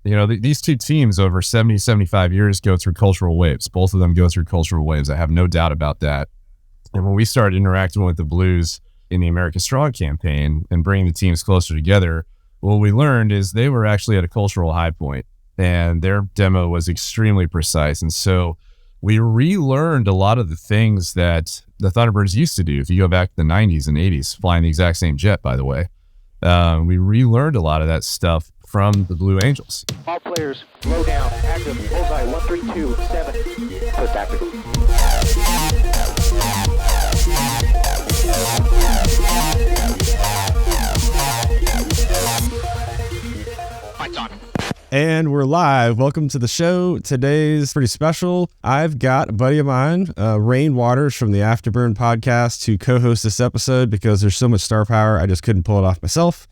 these two teams over 70, 75 years go through cultural waves. Both of them go through cultural waves. I have no doubt about that. And when we started interacting with the Blues in the America Strong campaign and bringing the teams closer together, what we learned is they were actually at a cultural high point, and their demo was extremely precise. And so we relearned a lot of the things that the Thunderbirds used to do. If you go back to the 90s and 80s, flying the exact same jet, by the way, we relearned a lot of that stuff from the Blue Angels. All players, low down, active, bullseye, 1327, post tactical. Lights on. And we're live. Welcome to the show. Today's pretty special. I've got a buddy of mine, Rain Waters from the Afterburn podcast, to co-host this episode because there's so much star power, I just couldn't pull it off myself.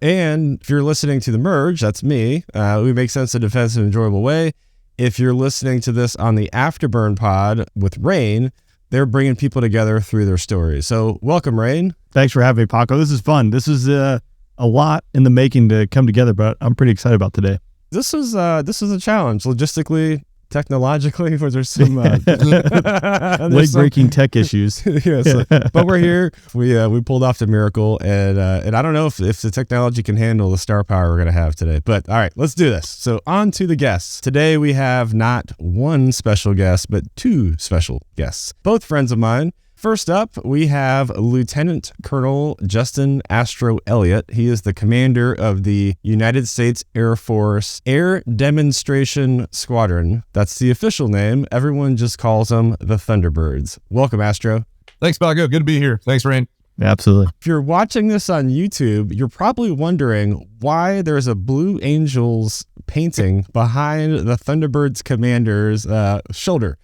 And if you're listening to The Merge, that's me. We make sense of defense in an enjoyable way. If you're listening to this on the Afterburn pod with Rain, they're bringing people together through their stories. So welcome, Rain. Thanks for having me, Paco. This is fun. This is a lot in the making to come together, but I'm pretty excited about today. This was a challenge, logistically, technologically. There's some leg-breaking tech issues. Yes, but we're here. We pulled off the miracle, and I don't know if the technology can handle the star power we're gonna have today. But all right, let's do this. So on to the guests. Today we have not one special guest, but two special guests, both friends of mine. First up, we have Lieutenant Colonel Justin Astro Elliott. He is the commander of the United States Air Force Air Demonstration Squadron. That's the official name. Everyone just calls them the Thunderbirds. Welcome, Astro. Thanks, Paco. Good to be here. Thanks, Rain. Absolutely. If you're watching this on YouTube, you're probably wondering why there's a Blue Angels painting behind the Thunderbirds commander's shoulder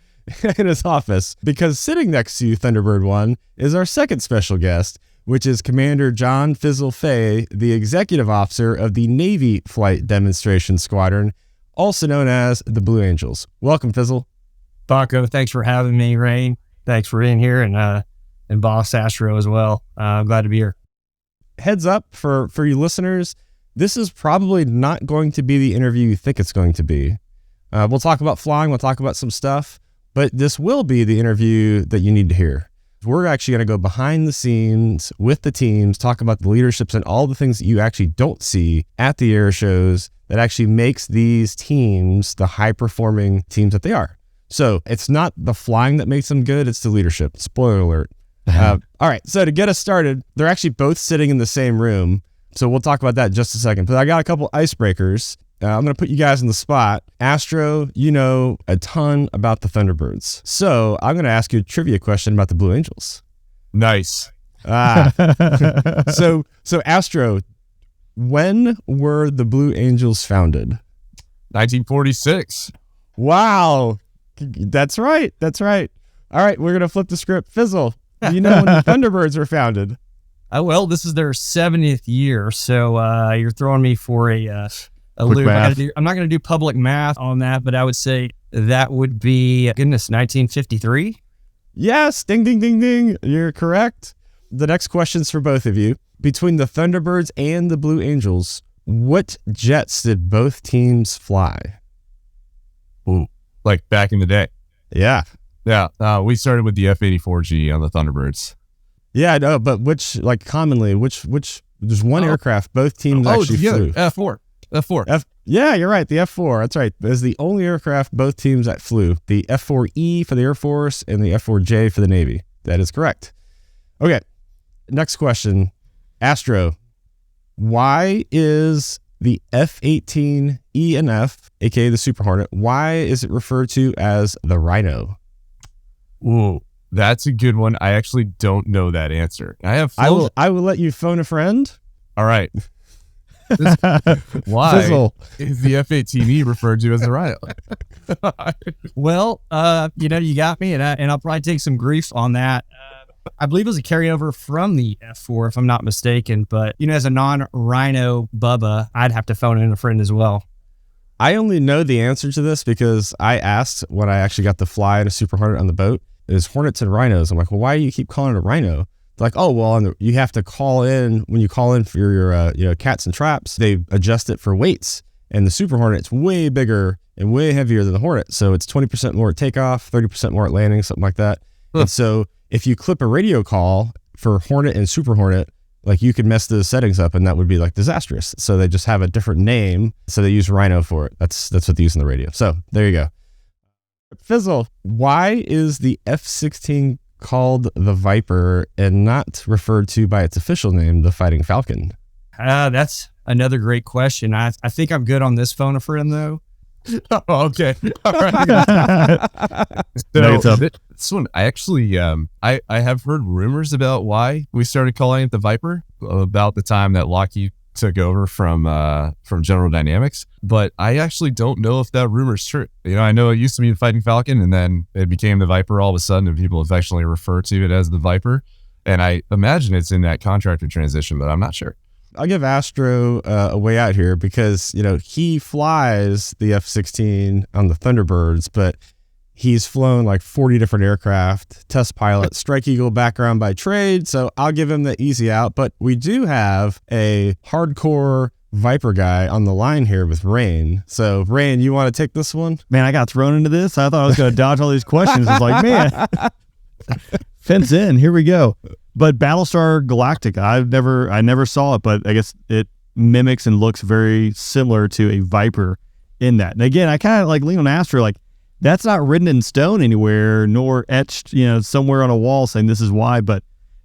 in his office, because sitting next to Thunderbird 1 is our second special guest, which is Commander John Fizzle Fay, the executive officer of the Navy Flight Demonstration Squadron, also known as the Blue Angels. Welcome, Fizzle. Paco, thanks for having me, Rain. Thanks for being here, and Boss Astro as well. I'm glad to be here. Heads up for you listeners, this is probably not going to be the interview you think it's going to be. We'll talk about flying, we'll talk about some stuff, but this will be the interview that you need to hear. We're actually going to go behind the scenes with the teams, talk about the leaderships and all the things that you actually don't see at the air shows that actually makes these teams the high-performing teams that they are. So it's not the flying that makes them good, it's the leadership. Spoiler alert. All right, so to get us started, they're actually both sitting in the same room. So we'll talk about that in just a second. But I got a couple icebreakers. I'm going to put you guys on the spot. Astro, you know a ton about the Thunderbirds. So I'm going to ask you a trivia question about the Blue Angels. Nice. So Astro, when were the Blue Angels founded? 1946. Wow. That's right. All right, we're going to flip the script. Fizzle, do you know when the Thunderbirds were founded? Well, this is their 70th year, so you're throwing me for a loop. I'm not going to do public math on that, but I would say that would be, 1953? Yes, ding, ding, ding, ding. You're correct. The next question's for both of you. Between the Thunderbirds and the Blue Angels, what jets did both teams fly? Ooh, like back in the day. Yeah. Yeah, we started with the F-84G on the Thunderbirds. Yeah, I know, but which there's one aircraft both teams actually flew. F4. Yeah, you're right. The F4. That's right. Is the only aircraft both teams that flew. The F4E for the Air Force and the F4J for the Navy. That is correct. Okay. Next question. Astro, why is the F-18 E and F, aka the Super Hornet, why is it referred to as the Rhino? Ooh, that's a good one. I actually don't know that answer. I will let you phone a friend. All right. Why Fizzle. is the F-18E referred to as the Rhino? Well, you got me, and I'll probably take some grief on that. I believe it was a carryover from the F4, if I'm not mistaken. But, as a non-Rhino Bubba, I'd have to phone in a friend as well. I only know the answer to this because I asked when I actually got to fly in a Super Hornet on the boat. There's Hornets and Rhinos. I'm like, well, why do you keep calling it a Rhino? They're like, oh, well, you have to call in when you call in for your cats and traps. They adjust it for weights. And the Super Hornet's way bigger and way heavier than the Hornet. So it's 20% more at takeoff, 30% more at landing, something like that. And so if you clip a radio call for Hornet and Super Hornet, like you could mess the settings up and that would be like disastrous. So they just have a different name. So they use Rhino for it. That's what they use in the radio. So there you go. Fizzle, why is the F-16 called the Viper and not referred to by its official name, the Fighting Falcon? That's another great question. I think I'm good on this phone a friend though. Oh, okay. All right. So this one, I actually, I have heard rumors about why we started calling it the Viper about the time that Lockheed took over from General Dynamics, but I actually don't know if that rumor's true. You know, I know it used to be the Fighting Falcon, and then it became the Viper all of a sudden, and people affectionately refer to it as the Viper. And I imagine it's in that contractor transition, but I'm not sure. I'll give Astro a way out here because, you know, he flies the F-16 on the Thunderbirds, but he's flown like 40 different aircraft, test pilot, Strike Eagle background by trade. So I'll give him the easy out. But we do have a hardcore Viper guy on the line here with Rain. So Rain, you want to take this one? Man, I got thrown into this. I thought I was going to dodge all these questions. It's like, man, fence in. Here we go. But Battlestar Galactica, I never saw it, but I guess it mimics and looks very similar to a Viper in that. And again, I kind of like lean on Astro, like that's not written in stone anywhere, nor etched, you know, somewhere on a wall saying this is why, but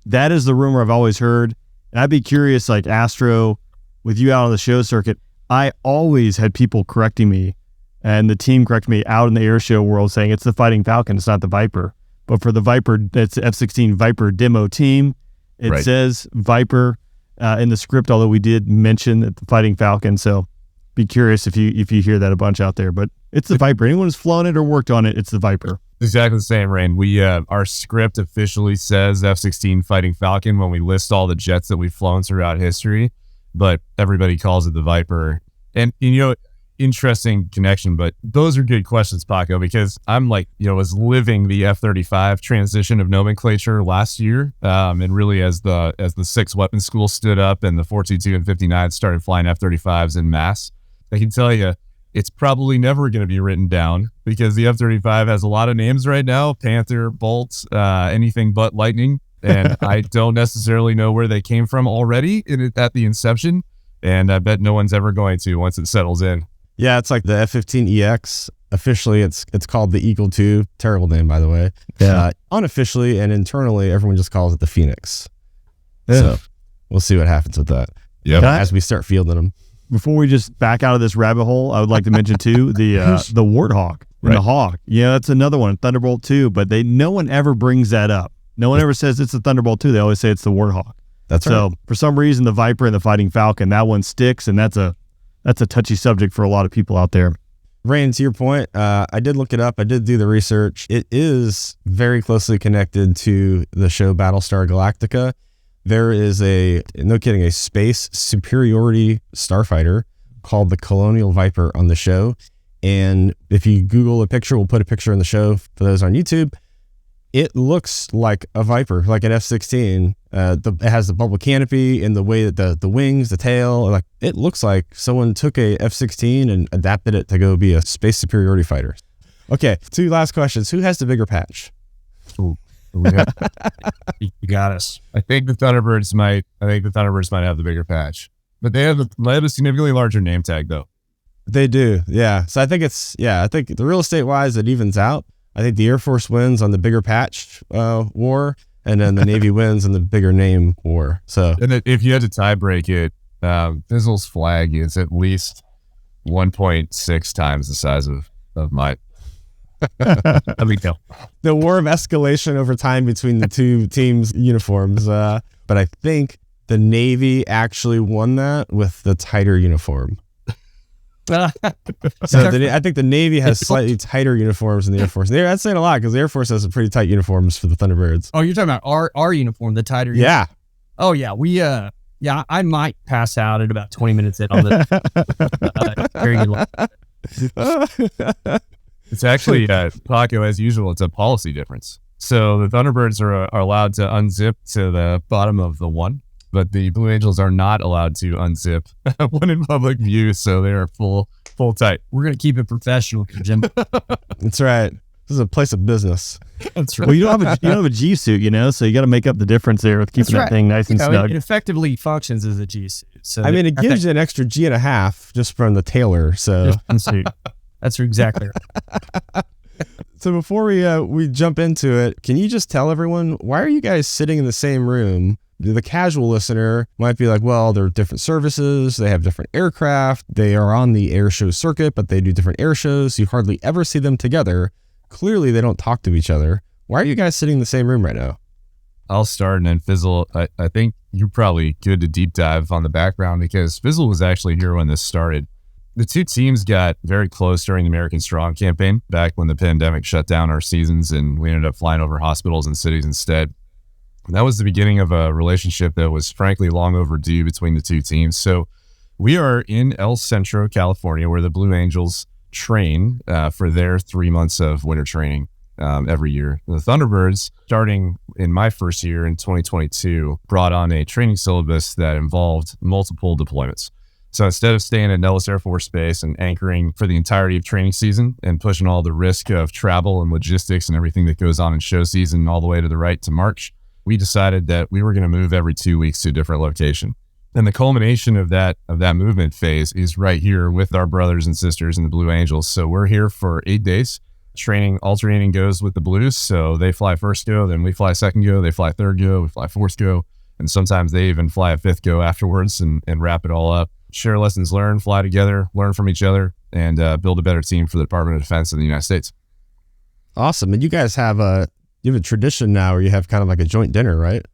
that is the rumor I've always heard. And I'd be curious, like Astro, with you out on the show circuit, I always had people correcting me and the team corrected me out in the air show world saying it's the Fighting Falcon, it's not the Viper. But for the Viper, it's F-16 Viper demo team. It says Viper in the script, although we did mention the Fighting Falcon. So be curious if you hear that a bunch out there. But it's the Viper. Anyone who's flown it or worked on it, it's the Viper. Exactly the same, Rain. We our script officially says F-16 Fighting Falcon when we list all the jets that we've flown throughout history, but everybody calls it the Viper. And you know, interesting connection, but those are good questions, Paco, because I'm like, you know, was living the F-35 transition of nomenclature last year, and really as the 6 weapon school stood up and the 422 and 59 started flying F-35s in mass, I can tell you it's probably never going to be written down because the F-35 has a lot of names right now: Panther, Bolt, anything but Lightning, and I don't necessarily know where they came from already at the inception, and I bet no one's ever going to once it settles in. Yeah, it's like the F-15EX. Officially, it's called the Eagle II. Terrible name, by the way. Yeah. Unofficially and internally, everyone just calls it the Phoenix. Yeah. So we'll see what happens with that. Yep. As we start fielding them. Before we just back out of this rabbit hole, I would like to mention too the Warthog and the Hawk. Yeah, that's another one, Thunderbolt 2. But no one ever brings that up. No one ever says it's the Thunderbolt 2. They always say it's the Warthog. That's so right. For some reason, the Viper and the Fighting Falcon, that one sticks, and that's a touchy subject for a lot of people out there. Rain, to your point, I did look it up. I did do the research. It is very closely connected to the show Battlestar Galactica. There is a space superiority starfighter called the Colonial Viper on the show. And if you Google a picture, we'll put a picture in the show for those on YouTube. It looks like a Viper, like an F-16. It has the bubble canopy and the way that the wings, the tail, like it looks like someone took a F-16 and adapted it to go be a space superiority fighter. Okay, 2 last questions. Who has the bigger patch? Ooh, You got us. I think the Thunderbirds might have the bigger patch, but they have a significantly larger name tag though. They do, yeah. So I think I think the real estate wise it evens out. I think the Air Force wins on the bigger patch war, and then the Navy wins on the bigger name war. So, and if you had to tie break it, Fizzle's flag is at least 1.6 times the size of mine. Let me go. The war of escalation over time between the two teams' uniforms. But I think the Navy actually won that with the tighter uniform. So I think the Navy has slightly tighter uniforms than the Air Force. That's saying a lot because the Air Force has some pretty tight uniforms for the Thunderbirds. Oh, you're talking about our uniform, the tighter uniform? Yeah. Oh, yeah. We, I might pass out at about 20 minutes in on this. It's actually, Paco, as usual, it's a policy difference. So the Thunderbirds are allowed to unzip to the bottom of the one, but the Blue Angels are not allowed to unzip when in public view. So they are full Full tight. We're going to keep it professional, Jim. That's right. This is a place of business. That's right. Well, you don't have a G suit, so you got to make up the difference there with keeping that thing nice and snug. It effectively functions as a G suit. So I mean, it gives you an extra G and a half just from the tailor. So that's exactly right. So before we jump into it, can you just tell everyone, why are you guys sitting in the same room? The casual listener might be like, well, they're different services. They have different aircraft. They are on the air show circuit, but they do different air shows. You hardly ever see them together. Clearly, they don't talk to each other. Why are you guys sitting in the same room right now? I'll start and then Fizzle. I think you're probably good to deep dive on the background because Fizzle was actually here when this started. The two teams got very close during the American Strong campaign back when the pandemic shut down our seasons and we ended up flying over hospitals and cities instead. And that was the beginning of a relationship that was frankly long overdue between the two teams. So we are in El Centro, California, where the Blue Angels train for their 3 months of winter training every year. The Thunderbirds, starting in my first year in 2022, brought on a training syllabus that involved multiple deployments. So instead of staying at Nellis Air Force Base and anchoring for the entirety of training season and pushing all the risk of travel and logistics and everything that goes on in show season all the way to the right to March, we decided that we were going to move every 2 weeks to a different location. And the culmination of that movement phase is right here with our brothers and sisters in the Blue Angels. So we're here for 8 days, training alternating goes with the Blues. So they fly first go, then we fly second go, they fly third go, we fly fourth go. And sometimes they even fly a fifth go afterwards and wrap it all up. Share lessons learned, fly together, learn from each other, and build a better team for the Department of Defense in the United States. Awesome. And you guys have a tradition now where you have kind of like a joint dinner, right?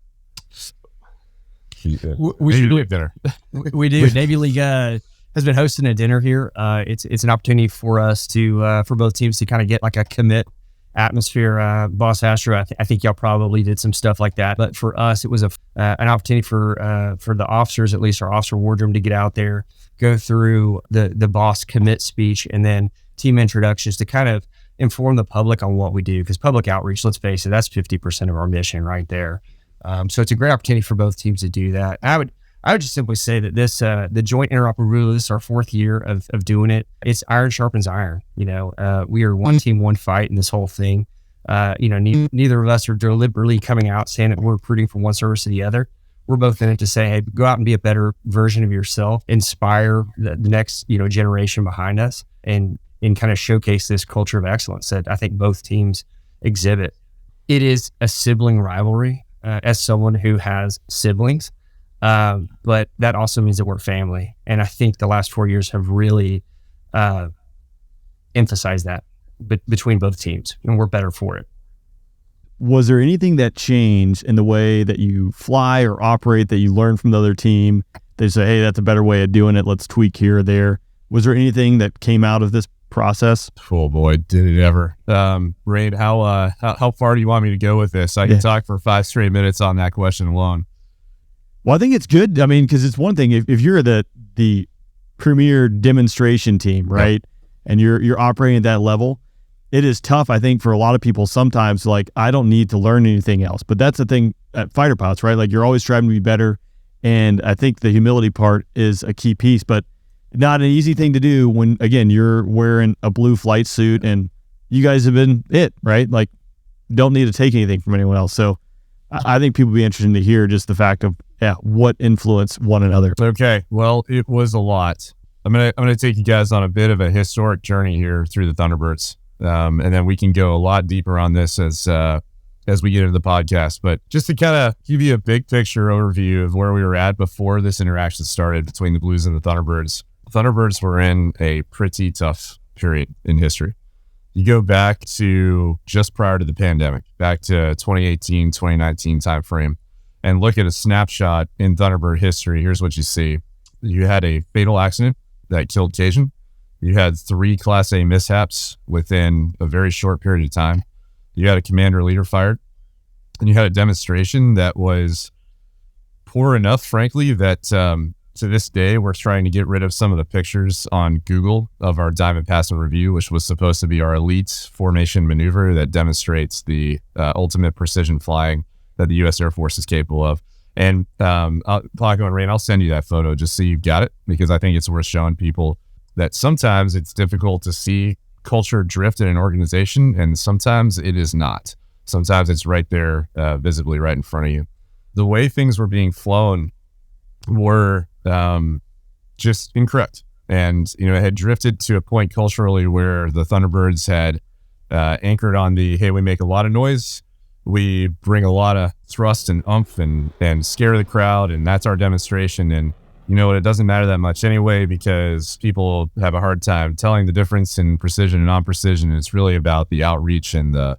We should do dinner. We do. Navy League has been hosting a dinner here. It's an opportunity for us to for both teams to kind of get like a commit atmosphere. Boss Astro, I think y'all probably did some stuff like that, but for us, it was an opportunity for the officers, at least our officer wardroom, to get out there, go through the boss commit speech, and then team introductions to kind of inform the public on what we do. Because public outreach, let's face it, that's 50% of our mission right there. So it's a great opportunity for both teams to do that. I would just simply say that this the joint interoperability, this is our 4th year of doing it. It's iron sharpens iron. We are one team, one fight in this whole thing. Neither of us are deliberately coming out saying that we're recruiting from one service to the other. We're both in it to say, hey, go out and be a better version of yourself, inspire the next generation behind us, and kind of showcase this culture of excellence that I think both teams exhibit. It is a sibling rivalry as someone who has siblings. But that also means that we're family. And I think the last 4 years have really emphasized that between both teams, and we're better for it. Was there anything that changed in the way that you fly or operate that you learned from the other team? They say, hey, that's a better way of doing it. Let's tweak here or there. Was there anything that came out of this process? Oh boy, did it ever. Raid, how far do you want me to go with this? I can talk for 5 straight minutes on that question alone. Well, I think it's good. I mean, because it's one thing if you're the premier demonstration team, right, and you're operating at that level, it is tough, I think, for a lot of people sometimes, like, I don't need to learn anything else. But that's the thing at fighter pilots, right? Like, you're always striving to be better. And I think the humility part is a key piece, but not an easy thing to do when, again, you're wearing a blue flight suit and you guys have been right? Like, don't need to take anything from anyone else. So I think people would be interested to hear just the fact of, what influenced one another. Okay. Well, it was a lot. I'm gonna take you guys on a bit of a historic journey here through the Thunderbirds. And then we can go a lot deeper on this as we get into the podcast. But just to kind of give you a big picture overview of where we were at before this interaction started between the Blues and the Thunderbirds. Thunderbirds were in a pretty tough period in history. You go back to just prior to the pandemic, back to 2018, 2019 timeframe, and look at a snapshot in Thunderbird history. Here's what you see. You had a fatal accident that killed Cajun. You had 3 Class A mishaps within a very short period of time. You had a commander leader fired. And you had a demonstration that was poor enough, frankly, that to this day, we're trying to get rid of some of the pictures on Google of our Diamond Pass and Review, which was supposed to be our elite formation maneuver that demonstrates the ultimate precision flying that the U.S. Air Force is capable of. And Paco and Rain, I'll send you that photo just so you've got it, because I think it's worth showing people. that sometimes it's difficult to see culture drift in an organization, and sometimes it is not. Sometimes it's right there, visibly right in front of you. The way things were being flown were just incorrect. And, it had drifted to a point culturally where the Thunderbirds had anchored on the, hey, we make a lot of noise, we bring a lot of thrust and oomph and scare the crowd, and that's our demonstration. And it doesn't matter that much anyway, because people have a hard time telling the difference in precision and non-precision. And it's really about the outreach and the,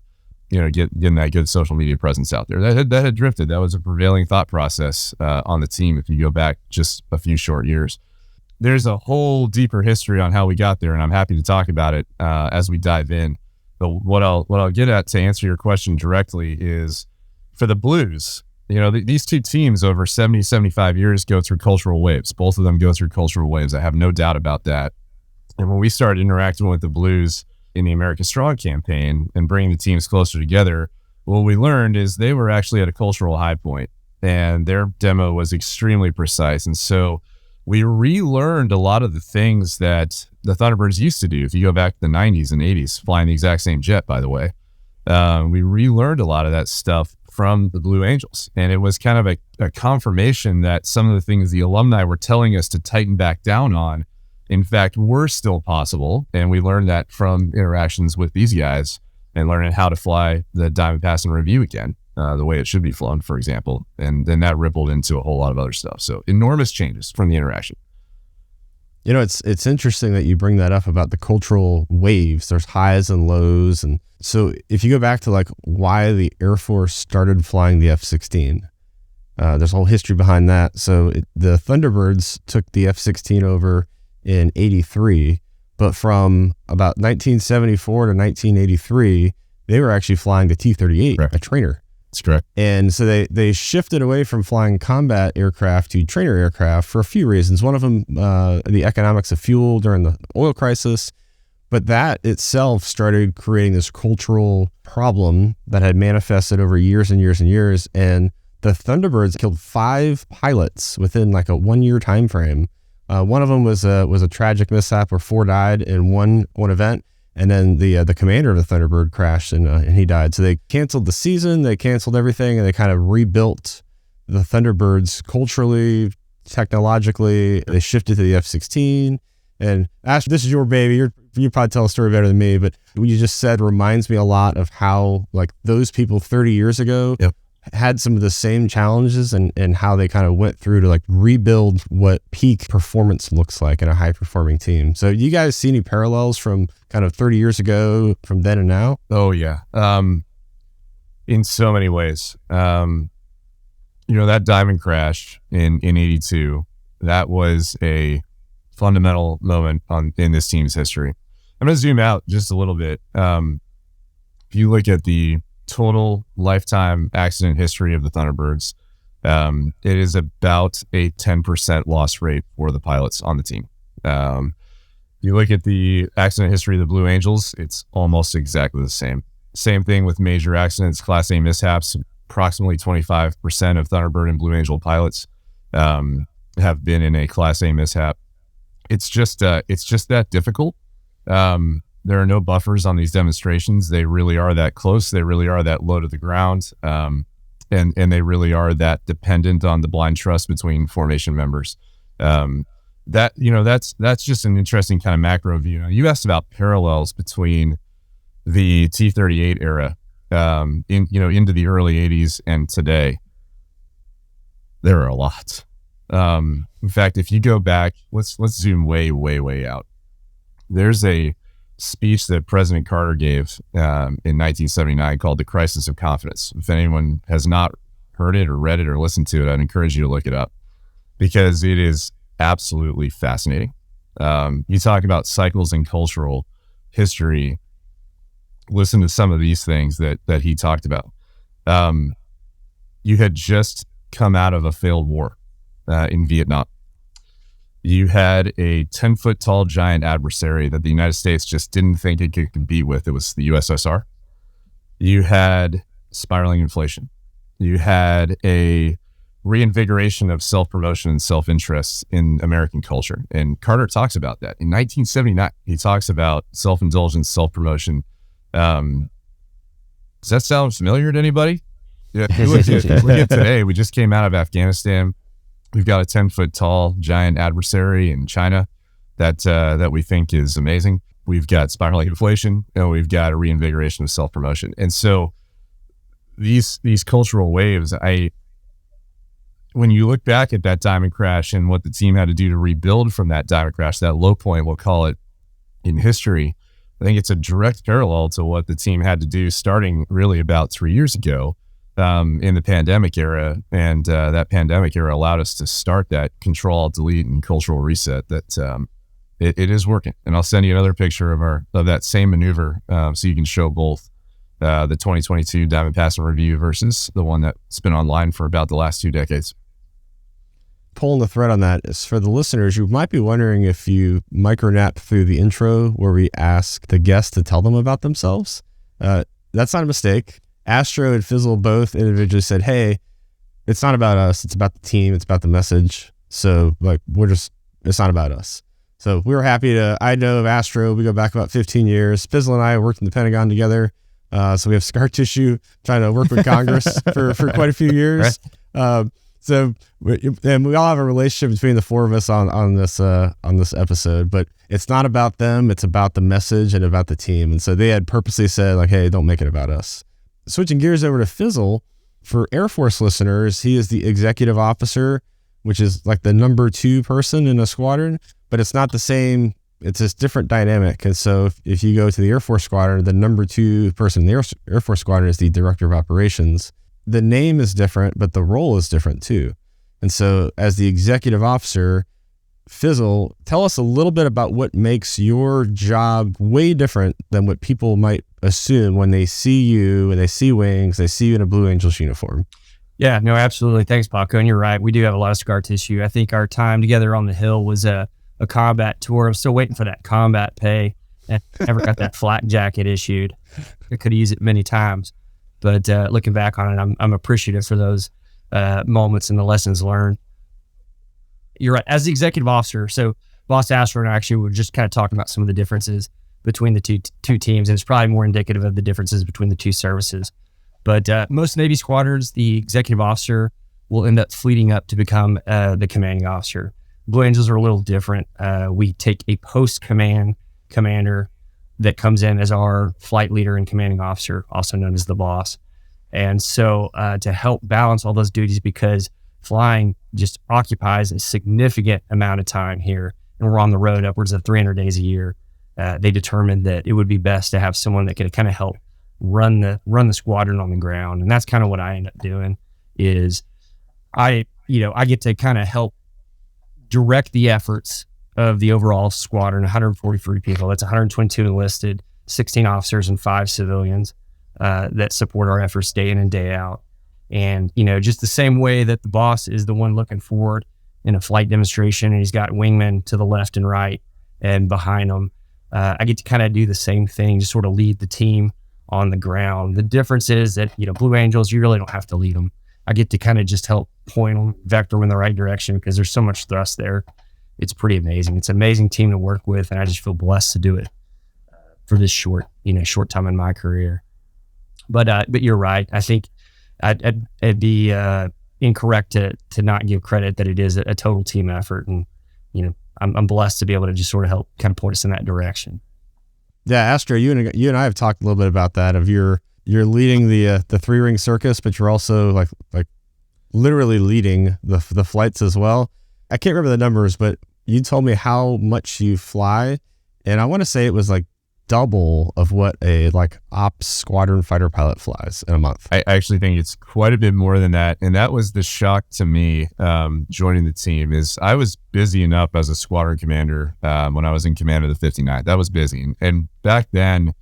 getting that good social media presence out there. That had drifted. That was a prevailing thought process on the team if you go back just a few short years. There's a whole deeper history on how we got there, and I'm happy to talk about it as we dive in. But what I'll get at to answer your question directly is, for the Blues, these two teams over 70, 75 years go through cultural waves. Both of them go through cultural waves. I have no doubt about that. And when we started interacting with the Blues in the America Strong campaign and bringing the teams closer together, what we learned is they were actually at a cultural high point, and their demo was extremely precise. And so we relearned a lot of the things that the Thunderbirds used to do. If you go back to the 90s and 80s, flying the exact same jet, by the way, we relearned a lot of that stuff from the Blue Angels. And it was kind of a confirmation that some of the things the alumni were telling us to tighten back down on, in fact, were still possible. And we learned that from interactions with these guys and learning how to fly the Diamond Pass and Review again, the way it should be flown, for example. And then that rippled into a whole lot of other stuff. So enormous changes from the interaction. It's interesting that you bring that up about the cultural waves. There's highs and lows. And so if you go back to why the Air Force started flying the F-16, there's a whole history behind that. So the Thunderbirds took the F-16 over in 83, but from about 1974 to 1983, they were actually flying the T-38, Correct. a trainer. That's correct. And so they shifted away from flying combat aircraft to trainer aircraft for a few reasons. One of them, the economics of fuel during the oil crisis, but that itself started creating this cultural problem that had manifested over years and years and years. And the Thunderbirds killed 5 pilots within a 1-year time frame. One of them was a tragic mishap where 4 died in one event. And then the commander of the Thunderbird crashed and he died. So they canceled the season, they canceled everything, and they kind of rebuilt the Thunderbirds culturally, technologically. They shifted to the F-16. And Ash, this is your baby. You probably tell a story better than me, but what you just said reminds me a lot of how those people 30 years ago Yep. had some of the same challenges and how they kind of went through to rebuild what peak performance looks like in a high performing team. So you guys see any parallels from kind of 30 years ago from then and now? Oh yeah. In so many ways. That diamond crash in 82, that was a fundamental moment in this team's history. I'm going to zoom out just a little bit. If you look at the total lifetime accident history of the Thunderbirds, it is about a 10% loss rate for the pilots on the team. You look at the accident history of the Blue Angels, it's almost exactly the same. Same thing with major accidents, Class A mishaps. Approximately 25% of Thunderbird and Blue Angel pilots have been in a Class A mishap. It's just that difficult. There are no buffers on these demonstrations. They really are that close. They really are that low to the ground. And they really are that dependent on the blind trust between formation members. That's just an interesting kind of macro view. You asked about parallels between the T-38 era, into the early 80s and today. There are a lot. In fact, if you go back, let's zoom way, way, way out. There's a speech that President Carter gave in 1979 called The Crisis of Confidence. If anyone has not heard it or read it or listened to it, I'd encourage you to look it up because it is absolutely fascinating. You talk about cycles in cultural history. Listen to some of these things that he talked about. You had just come out of a failed war in Vietnam. You had a 10-foot tall giant adversary that the United States just didn't think it could compete with. It was the USSR. You had spiraling inflation. You had a reinvigoration of self-promotion and self-interest in American culture. And Carter talks about that. In 1979, he talks about self-indulgence, self-promotion. Does that sound familiar to anybody? Yeah, look at today. We just came out of Afghanistan. We've got a 10-foot tall giant adversary in China that we think is amazing. We've got spiraling inflation, and we've got a reinvigoration of self-promotion. And so these cultural waves, when you look back at that diamond crash and what the team had to do to rebuild from that diamond crash, that low point, we'll call it in history, I think it's a direct parallel to what the team had to do starting really about 3 years ago in the pandemic era. And that pandemic era allowed us to start that control, delete, and cultural reset that it is working. And I'll send you another picture of that same maneuver so you can show both the 2022 Diamond Pass and Review versus the one that's been online for about the last 2 decades. Pulling the thread on that is for the listeners, you might be wondering if you micronap through the intro where we ask the guests to tell them about themselves. That's not a mistake. Astro and Fizzle both individually said, hey, it's not about us. It's about the team. It's about the message. So it's not about us. So we were happy I know of Astro. We go back about 15 years. Fizzle and I worked in the Pentagon together. So we have scar tissue trying to work with Congress for quite a few years. And we all have a relationship between the four of us on this episode, but it's not about them. It's about the message and about the team. And so they had purposely said like, hey, don't make it about us. Switching gears over to Fizzle, for Air Force listeners, he is the executive officer, which is like the number 2 person in a squadron, but it's not the same. It's a different dynamic. And so if you go to the Air Force squadron, the number 2 person in the Air Force squadron is the director of operations. The name is different, but the role is different too. And so as the executive officer, Fizzle, tell us a little bit about what makes your job way different than what people might assume when they see you and they see wings, they see you in a Blue Angels uniform. Yeah, no, absolutely. Thanks, Paco. And you're right. We do have a lot of scar tissue. I think our time together on the Hill was a combat tour. I'm still waiting for that combat pay. I never got that flak jacket issued. I could have used it many times. But looking back on it, I'm appreciative for those moments and the lessons learned. You're right. As the executive officer, so Boss Astro and I actually were just kind of talking about some of the differences between the two teams, and it's probably more indicative of the differences between the two services. But most Navy squadrons, the executive officer will end up fleeting up to become the commanding officer. Blue Angels are a little different. We take a post-command commander that comes in as our flight leader and commanding officer, also known as the boss. And so to help balance all those duties, because flying just occupies a significant amount of time here, and we're on the road upwards of 300 days a year, they determined that it would be best to have someone that could kind of help run the squadron on the ground. And that's kind of what I end up doing is I get to kind of help direct the efforts of the overall squadron, 143 people. That's 122 enlisted, 16 officers and 5 civilians that support our efforts day in and day out. And, just the same way that the boss is the one looking forward in a flight demonstration and he's got wingmen to the left and right and behind them, I get to kind of do the same thing, just sort of lead the team on the ground. The difference is that, Blue Angels, you really don't have to lead them. I get to kind of just help point them, vector them in the right direction because there's so much thrust there. It's pretty amazing. It's an amazing team to work with, and I just feel blessed to do it for this short time in my career. But you're right. I think I'd be incorrect to not give credit that it is a total team effort, and I'm blessed to be able to just sort of help kind of point us in that direction. Yeah, Astro, you and I have talked a little bit about that. Of you're leading the 3-ring circus, but you're also like literally leading the flights as well. I can't remember the numbers, but you told me how much you fly, and I want to say it was like double of what a ops squadron fighter pilot flies in a month. I actually think it's quite a bit more than that, and that was the shock to me joining the team. Is I was busy enough as a squadron commander when I was in command of the 59th. That was busy, and back then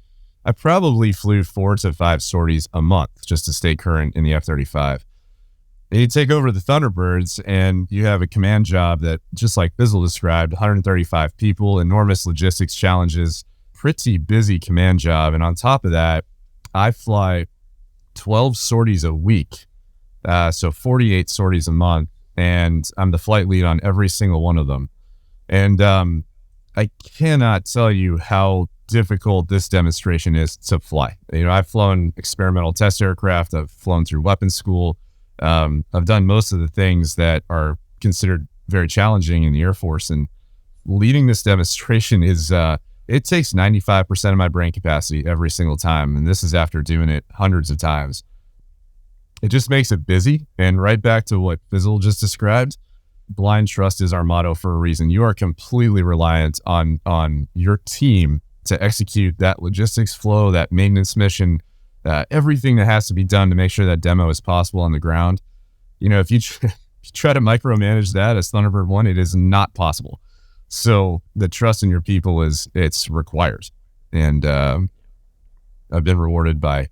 I probably flew 4 to 5 sorties a month just to stay current in the F-35. And you take over the Thunderbirds and you have a command job that, just like Fizzle described, 135 people, enormous logistics challenges, pretty busy command job. And on top of that, I fly 12 sorties a week So 48 sorties a month, and I'm the flight lead on every single one of them. And I cannot tell you how difficult this demonstration is to fly. I've flown experimental test aircraft. I've flown through weapons school. I've done most of the things that are considered very challenging in the Air Force, and leading this demonstration is it takes 95% of my brain capacity every single time, and this is after doing it hundreds of times. It just makes it busy, and right back to what Fizzle just described, blind trust is our motto for a reason. You are completely reliant on your team to execute that logistics flow, that maintenance mission, everything that has to be done to make sure that demo is possible on the ground. If you try to micromanage that as Thunderbird 1, it is not possible. So the trust in your people it's required. And I've been rewarded by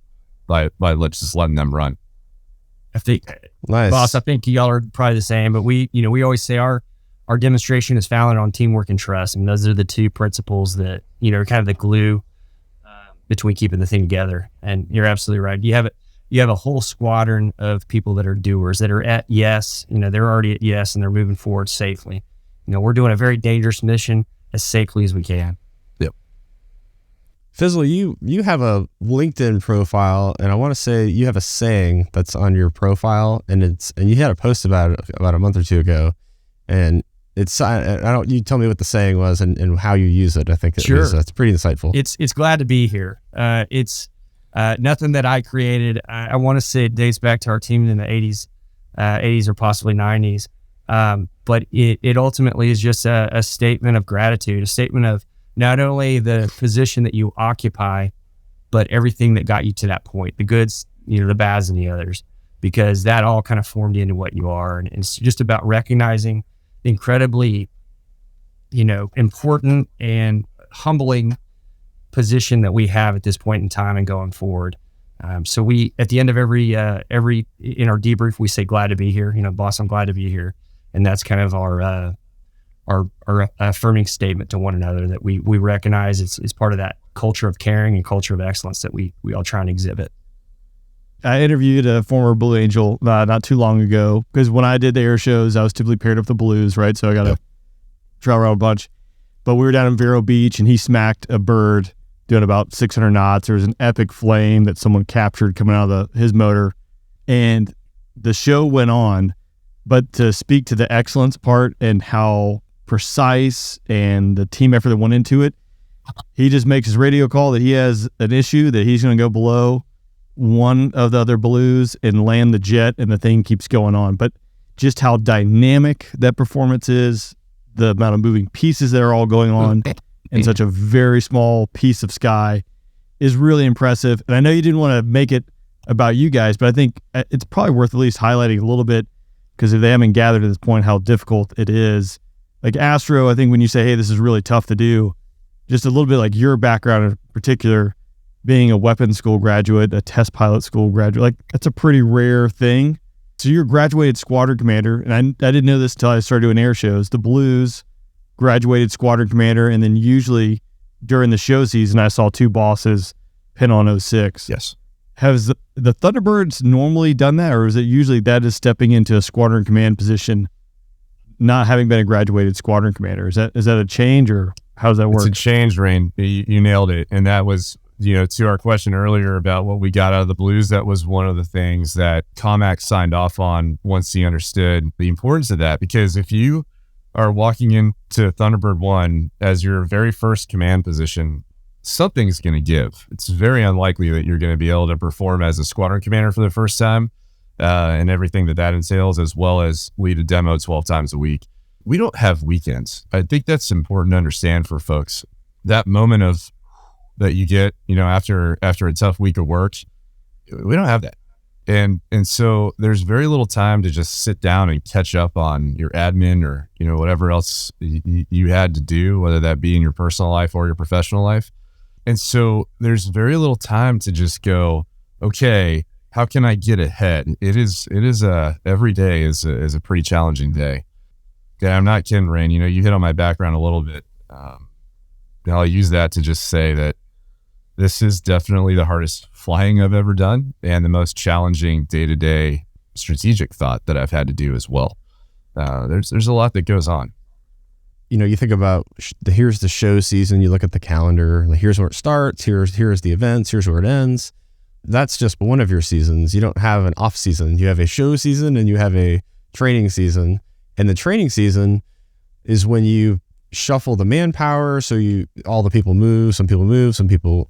just letting them run. I think, Nice. boss, I think y'all are probably the same, but we always say our demonstration is founded on teamwork and trust. And those are the two principles that, are kind of the glue between keeping the thing together. And you're absolutely right. You have a whole squadron of people that are doers, that are at yes, they're already at yes, and they're moving forward safely. We're doing a very dangerous mission as safely as we can. Yep. Fizzle, you have a LinkedIn profile, and I want to say you have a saying that's on your profile, and you had a post about it about a month or two ago, and you tell me what the saying was and how you use it. I think that's pretty insightful. It's glad to be here. It's nothing that I created. I want to say it dates back to our team in the 80s or possibly 90s. But it ultimately is just a statement of gratitude, a statement of not only the position that you occupy, but everything that got you to that point, the goods, the bads and the others, because that all kind of formed you into what you are. And it's just about recognizing the incredibly, important and humbling position that we have at this point in time and going forward. So we, at the end of every in our debrief, we say, glad to be here, boss, I'm glad to be here. And that's kind of our affirming statement to one another that we recognize it's part of that culture of caring and culture of excellence that we all try and exhibit. I interviewed a former Blue Angel not too long ago, because when I did the air shows, I was typically paired up with the Blues, right? So I got to travel around a bunch. But we were down in Vero Beach, and he smacked a bird doing about 600 knots. There was an epic flame that someone captured coming out of his motor, and the show went on. But to speak to the excellence part and how precise and the team effort that went into it, he just makes his radio call that he has an issue, that he's going to go below one of the other Blues and land the jet, and the thing keeps going on. But just how dynamic that performance is, the amount of moving pieces that are all going on in such a very small piece of sky is really impressive. And I know you didn't want to make it about you guys, but I think it's probably worth at least highlighting a little bit, because if they haven't gathered at this point how difficult it is. Like Astro, I think when you say, hey, this is really tough to do, just a little bit like your background in particular, being a weapons school graduate, a test pilot school graduate, like that's a pretty rare thing. So you're a graduated squadron commander, and I didn't know this until I started doing air shows. The Blues graduated squadron commander, and then usually during the show season, I saw two bosses pin on 06. Yes. Has the Thunderbirds normally done that, or is it usually that is stepping into a squadron command position, not having been a graduated squadron commander? Is that a change, or how does that work? It's a change, Rain. You nailed it. And that was, to our question earlier about what we got out of the Blues, that was one of the things that COMAC signed off on once he understood the importance of that. Because if you are walking into Thunderbird 1 as your very first command position, something's going to give. It's very unlikely that you're going to be able to perform as a squadron commander for the first time, and everything that entails, as well as lead a demo 12 times a week. We don't have weekends. I think that's important to understand for folks. That moment of that you get, after a tough week of work, we don't have that. And so there's very little time to just sit down and catch up on your admin or, whatever else you had to do, whether that be in your personal life or your professional life. And so there's very little time to just go, okay, how can I get ahead? It is every day is a pretty challenging day. Yeah, I'm not kidding, Rain. You hit on my background a little bit. I'll use that to just say that this is definitely the hardest flying I've ever done, and the most challenging day-to-day strategic thought that I've had to do as well. There's a lot that goes on. You know, you think about here's the show season. You look at the calendar. Like, here's where it starts. Here's the events. Here's where it ends. That's just one of your seasons. You don't have an off season. You have a show season and you have a training season. And the training season is when you shuffle the manpower. So all the people move. Some people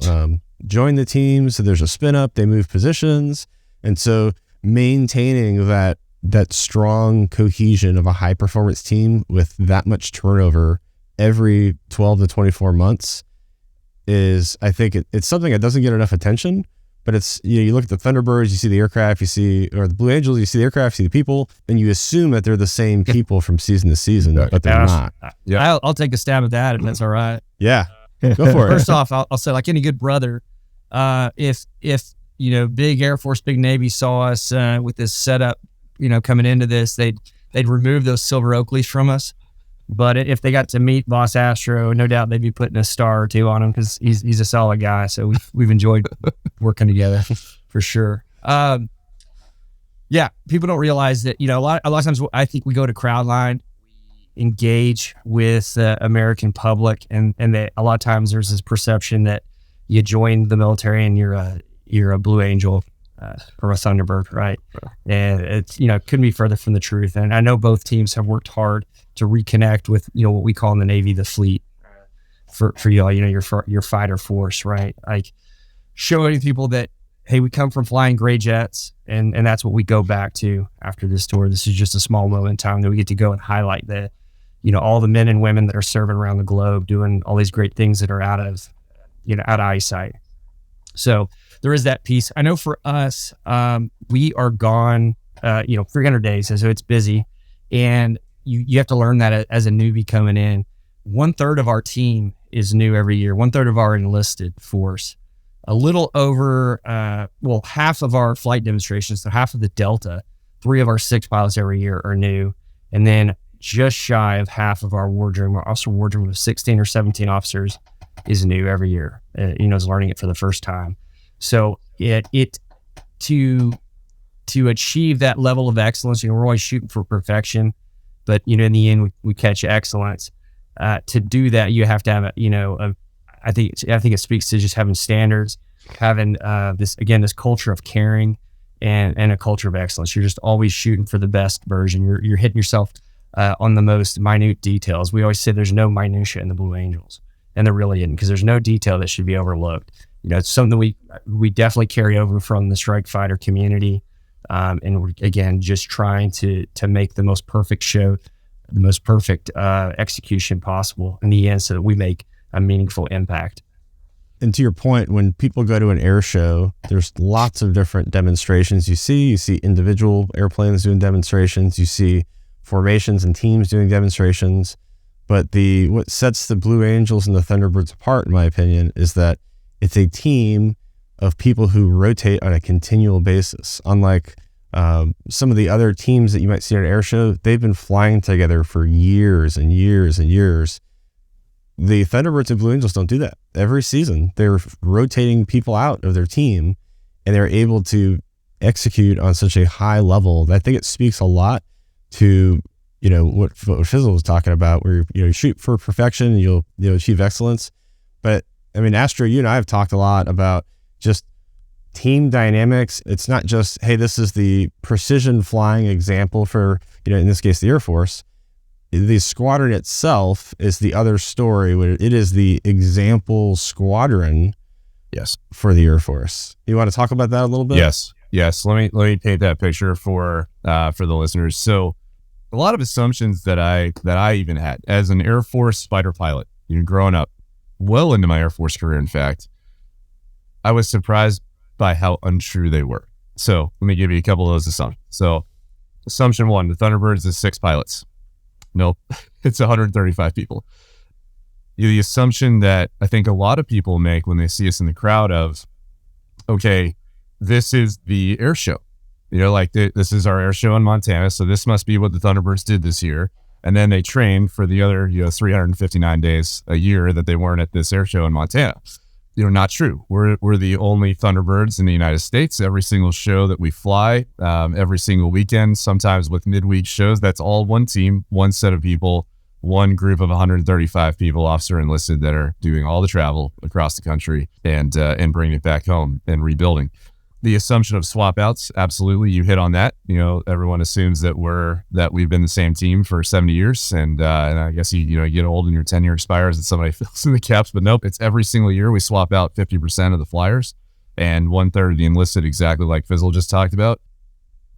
join the team. So there's a spin up. They move positions. And so maintaining that strong cohesion of a high performance team with that much turnover every 12 to 24 months is, I think it's something that doesn't get enough attention, but it's, you look at the Thunderbirds, you see the aircraft, or the Blue Angels, you see the aircraft, you see the people, and you assume that they're the same people from season to season, but they're not. Yeah. I'll take a stab at that if that's all right. Yeah. Go for it. First off, I'll say, like any good brother, if big Air Force, big Navy saw us with this setup, coming into this, they'd remove those silver Oakleys from us. But if they got to meet Boss Astro, no doubt they'd be putting a star or two on him because he's a solid guy. So we've enjoyed working together for sure. People don't realize that, a lot of times I think we go to Crowdline, we engage with the American public, and that a lot of times there's this perception that you join the military and you're a Blue Angel or a Thunderbird, right? And it's, couldn't be further from the truth. And I know both teams have worked hard to reconnect with, what we call in the Navy, the fleet for y'all, your fighter force, right? Like showing people that, hey, we come from flying gray jets, and that's what we go back to after this tour. This is just a small moment in time that we get to go and highlight the, all the men and women that are serving around the globe doing all these great things that are out of eyesight. So there is that piece. I know for us, we are gone, 300 days, so it's busy, and you have to learn that as a newbie coming in. 1/3 of our team is new every year. 1/3 of our enlisted force. A little over, half of our flight demonstrations, so half of the Delta, 3 of our 6 pilots every year are new, and then just shy of half of our wardroom, our officer wardroom of 16 or 17 officers is new every year. Is learning it for the first time. So to achieve that level of excellence, we're always shooting for perfection, but in the end we catch excellence. To do that, you have to have I think it speaks to just having standards, having this culture of caring and a culture of excellence. You're just always shooting for the best version. You're hitting yourself on the most minute details. We always say there's no minutia in the Blue Angels, and there really isn't, because there's no detail that should be overlooked. It's something we definitely carry over from the strike fighter community. And we're, again, just trying to make the most perfect show, the most perfect execution possible in the end, so that we make a meaningful impact. And to your point, when people go to an air show, there's lots of different demonstrations you see individual airplanes doing demonstrations, you see formations and teams doing demonstrations. But what sets the Blue Angels and the Thunderbirds apart, in my opinion, is that it's a team of people who rotate on a continual basis. Unlike some of the other teams that you might see at an air show, they've been flying together for years and years and years. The Thunderbirds and Blue Angels don't do that. Every season, they're rotating people out of their team, and they're able to execute on such a high level that I think it speaks a lot to what Fizzle was talking about, where you shoot for perfection and you'll achieve excellence. But I mean, Astro, you and I have talked a lot about just team dynamics. It's not just, hey, this is the precision flying example for, in this case, the Air Force. The squadron itself is the other story, where it is the example squadron. Yes. For the Air Force. You want to talk about that a little bit? Yes. Let me paint that picture for the listeners. So a lot of assumptions that I even had as an Air Force fighter pilot, growing up, well into my Air Force career, in fact, I was surprised by how untrue they were. So let me give you a couple of those assumptions. So assumption 1, the Thunderbirds is 6 pilots. Nope, it's 135 people. The assumption that I think a lot of people make when they see us in the crowd of, okay, this is the air show. This is our air show in Montana, so this must be what the Thunderbirds did this year. And then they train for the other 359 days a year that they weren't at this air show in Montana. not true. We're the only Thunderbirds in the United States. Every single show that we fly, every single weekend, sometimes with midweek shows, that's all one team, one set of people, one group of 135 people, officer enlisted, that are doing all the travel across the country and bringing it back home and rebuilding. The assumption of swap outs, absolutely, you hit on that. Everyone assumes that we've been the same team for 70 years, and I guess you get old and your tenure expires and somebody fills in the caps. But nope, it's every single year we swap out 50% of the flyers and 1/3 of the enlisted, exactly like Fizzle just talked about.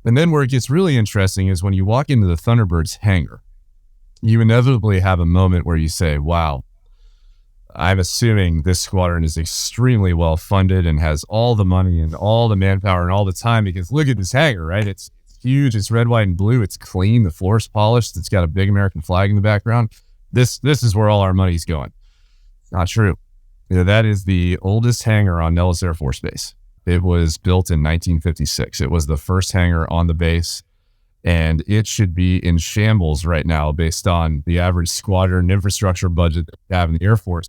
And then where it gets really interesting is when you walk into the Thunderbirds hangar, you inevitably have a moment where you say, "Wow, I'm assuming this squadron is extremely well funded and has all the money and all the manpower and all the time, because look at this hangar, right? It's huge. It's red, white, and blue. It's clean. The floor's polished. It's got a big American flag in the background. This is where all our money's going." Not true. That is the oldest hangar on Nellis Air Force Base. It was built in 1956. It was the first hangar on the base, and it should be in shambles right now based on the average squadron infrastructure budget that we have in the Air Force.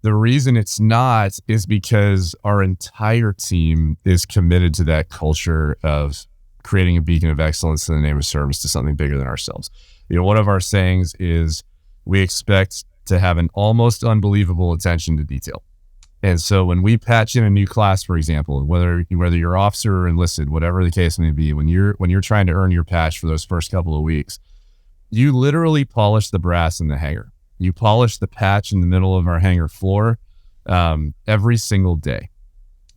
The reason it's not is because our entire team is committed to that culture of creating a beacon of excellence in the name of service to something bigger than ourselves. One of our sayings is we expect to have an almost unbelievable attention to detail. And so when we patch in a new class, for example, whether you're officer or enlisted, whatever the case may be, when you're trying to earn your patch for those first couple of weeks, you literally polish the brass in the hangar. You polish the patch in the middle of our hangar floor every single day.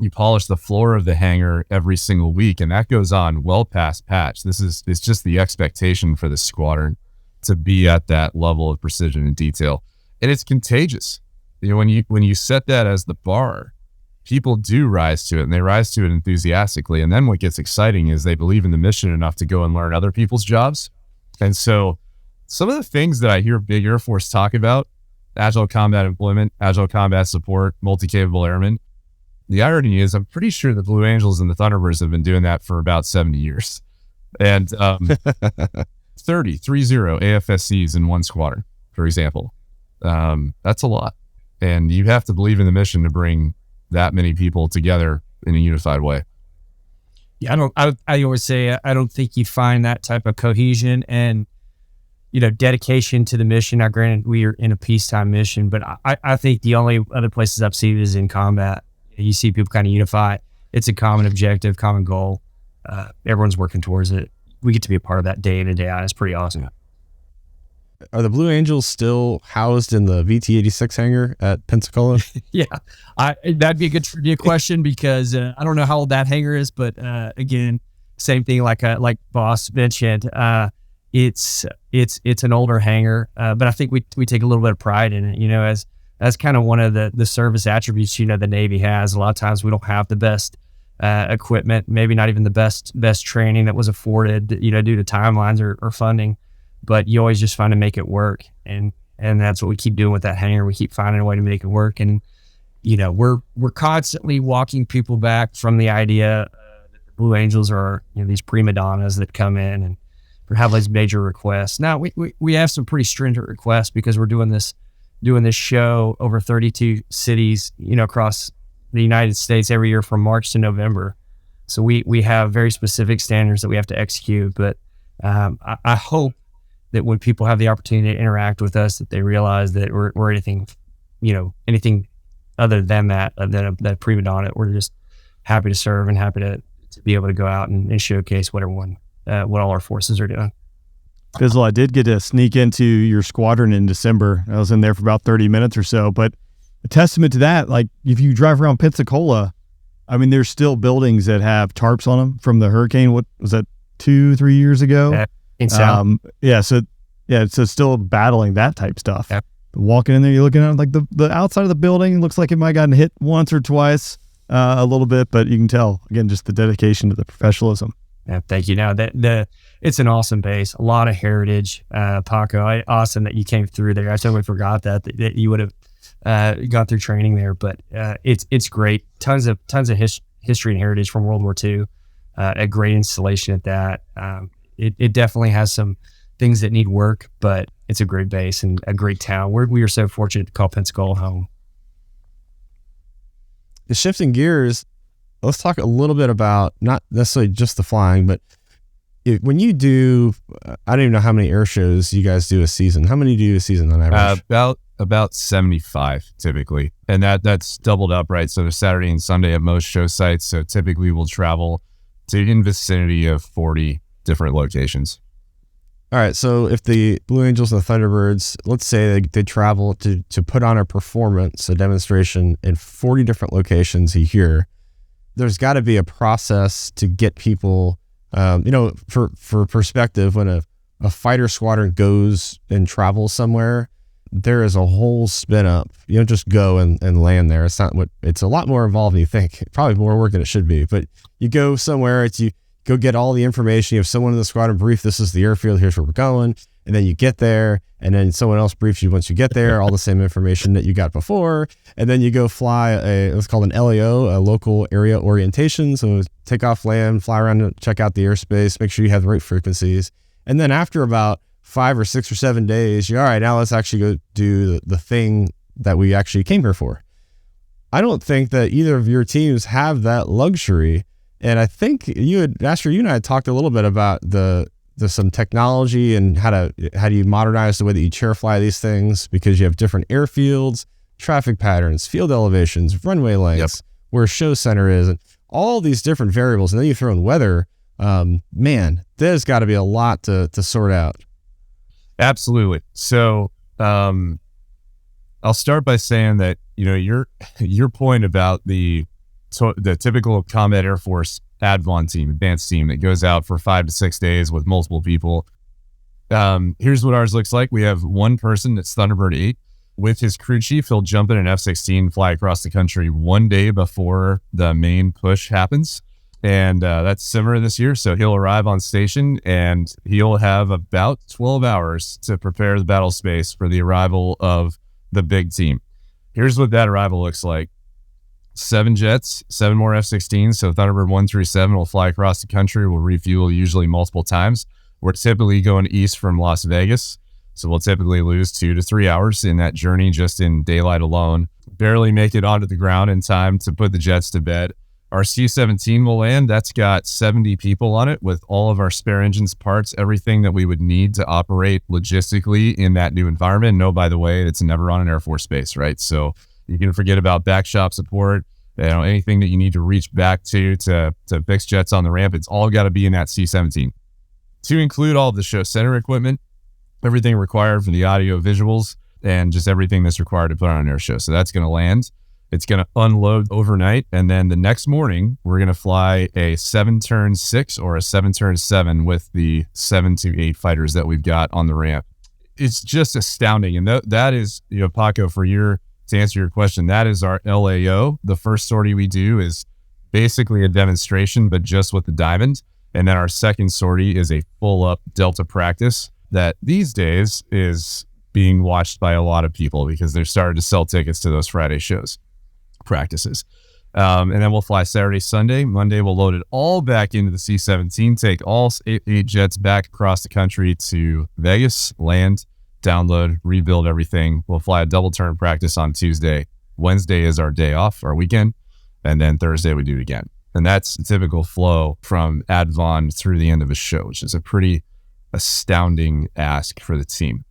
You polish the floor of the hangar every single week, and that goes on well past patch. It's just the expectation for the squadron to be at that level of precision and detail, and it's contagious. When you set that as the bar, people do rise to it, and they rise to it enthusiastically. And then what gets exciting is they believe in the mission enough to go and learn other people's jobs. And so some of the things that I hear big Air Force talk about, agile combat employment, agile combat support, multi-capable airmen, the irony is I'm pretty sure the Blue Angels and the Thunderbirds have been doing that for about 70 years. And 30 AFSCs in one squadron, for example. That's a lot. And you have to believe in the mission to bring that many people together in a unified way. Yeah, I always say I don't think you find that type of cohesion and dedication to the mission. Now, granted, we are in a peacetime mission, but I think the only other places I've seen it is in combat. You see people kind of unify. It's a common objective, common goal. Everyone's working towards it. We get to be a part of that day in and day out. It's pretty awesome. Are the Blue Angels still housed in the VT-86 hangar at Pensacola? Yeah, that'd be a good trivia question because I don't know how old that hangar is, but again, same thing like Boss mentioned. It's an older hangar, but I think we take a little bit of pride in it. As kind of one of the service attributes the Navy has. A lot of times we don't have the best equipment, maybe not even the best training that was afforded, due to timelines or funding. But you always just find to make it work, and that's what we keep doing with that hangar. We keep finding a way to make it work, and we're constantly walking people back from the idea that the Blue Angels are these prima donnas that come in and have these major requests. Now we have some pretty stringent requests because we're doing this show over 32 cities across the United States every year from March to November. So we have very specific standards that we have to execute. But I hope that when people have the opportunity to interact with us, that they realize that we're anything other than that prima donna. We're just happy to serve and happy to be able to go out and showcase what all our forces are doing. Fizzle, I did get to sneak into your squadron in December. I was in there for about 30 minutes or so, but a testament to that, like if you drive around Pensacola, I mean, there's still buildings that have tarps on them from the hurricane. What was that, 2-3 years ago? So still battling that type stuff. Yep. Walking in there, you're looking at like the outside of the building looks like it might have gotten hit once or twice, a little bit, but you can tell again just the dedication to the professionalism. Yeah, thank you. Now it's an awesome base, a lot of heritage. Paco, awesome that you came through there. I totally forgot that you would have gone through training there, but it's great. Tons of history and heritage from World War II. A great installation at that. It definitely has some things that need work, but it's a great base and a great town. We are so fortunate to call Pensacola home. shifting gears, let's talk a little bit about not necessarily just the flying, but when you do, I don't even know how many air shows you guys do a season. How many do you do a season on average? About 75 typically, and that's doubled up, right? So there's Saturday and Sunday at most show sites. So typically we'll travel to in vicinity of 40 different locations. All right. So if the Blue Angels and the Thunderbirds, let's say they travel to put on a performance, a demonstration in 40 different locations a year, there's got to be a process to get people, for perspective, when a fighter squadron goes and travels somewhere, there is a whole spin up. You don't just go and land there. It's a lot more involved than you think. Probably more work than it should be. But you go somewhere, you go get all the information. You have someone in the squadron brief, this is the airfield, here's where we're going. And then you get there, and then someone else briefs you once you get there, all the same information that you got before. And then you go fly what's called an LAO, a local area orientation. So take off, land, fly around and check out the airspace, make sure you have the right frequencies. And then after about 5 or 6 or 7 days, you're all right, now let's actually go do the thing that we actually came here for. I don't think that either of your teams have that luxury. And I think Asher, you and I had talked a little bit about some technology and how do you modernize the way that you chair fly these things, because you have different airfields, traffic patterns, field elevations, runway lengths, where a show center is, and all these different variables. And then you throw in weather. Man, there's got to be a lot to sort out. Absolutely. So I'll start by saying that, your point about the typical combat Air Force advanced team that goes out for 5 to 6 days with multiple people. Here's what ours looks like. We have one person that's Thunderbird 8 with his crew chief. He'll jump in an F-16, fly across the country one day before the main push happens. And that's similar this year. So he'll arrive on station and he'll have about 12 hours to prepare the battle space for the arrival of the big team. Here's what that arrival looks like. 7 jets, 7 more F-16s. So Thunderbird 1 through 7 will fly across the country. We'll refuel usually multiple times. We're typically going east from Las Vegas. So we'll typically lose 2 to 3 hours in that journey just in daylight alone. Barely make it onto the ground in time to put the jets to bed. Our C-17 will land. That's got 70 people on it with all of our spare engines, parts, everything that we would need to operate logistically in that new environment. No, by the way, it's never on an Air Force base, right? So you can forget about back shop support, anything that you need to reach back to fix jets on the ramp. It's all got to be in that C-17. To include all of the show center equipment, everything required for the audio visuals, and just everything that's required to put on an air show. So that's going to land. It's going to unload overnight. And then the next morning, we're going to fly a 7-turn 6 or a 7-turn 7 with the 7 to 8 fighters that we've got on the ramp. It's just astounding. And that is, Paco, to answer your question, that is our LAO. The first sortie we do is basically a demonstration, but just with the Diamond. And then our second sortie is a full up Delta practice that these days is being watched by a lot of people because they're starting to sell tickets to those Friday practices. And then we'll fly Saturday, Sunday. Monday, we'll load it all back into the C-17, take all 8 jets back across the country to Vegas, land, download, rebuild everything. We'll fly a double turn practice on Tuesday. Wednesday is our day off, our weekend. And then Thursday we do it again. And that's a typical flow from Advon through the end of a show, which is a pretty astounding ask for the team.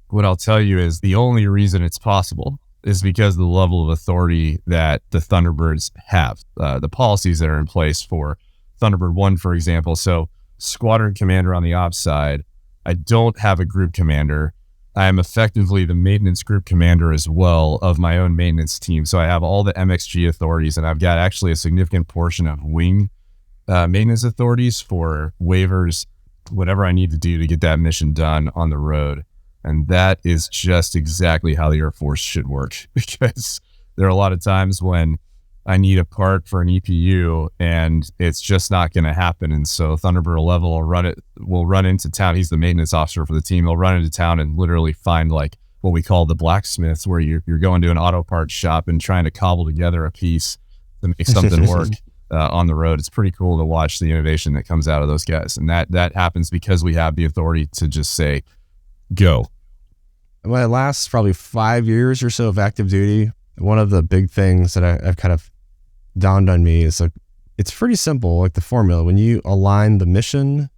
What I'll tell you is the only reason it's possible is because of the level of authority that the Thunderbirds have, the policies that are in place for Thunderbird 1, for example. So squadron commander on the ops side, I don't have a group commander. I am effectively the maintenance group commander as well of my own maintenance team. So I have all the MXG authorities, and I've got actually a significant portion of wing maintenance authorities for waivers, whatever I need to do to get that mission done on the road. And that is just exactly how the Air Force should work, because there are a lot of times when I need a part for an EPU and it's just not going to happen. And so Thunderbird 11 will run into town. He's the maintenance officer for the team. He'll run into town and literally find like what we call the blacksmiths, where you're going to an auto parts shop and trying to cobble together a piece to make something work on the road. It's pretty cool to watch the innovation that comes out of those guys. And that happens because we have the authority to just say, go. My last probably 5 years or so of active duty, one of the big things that I've kind of dawned on me is it's pretty simple, like the formula. When you align the mission,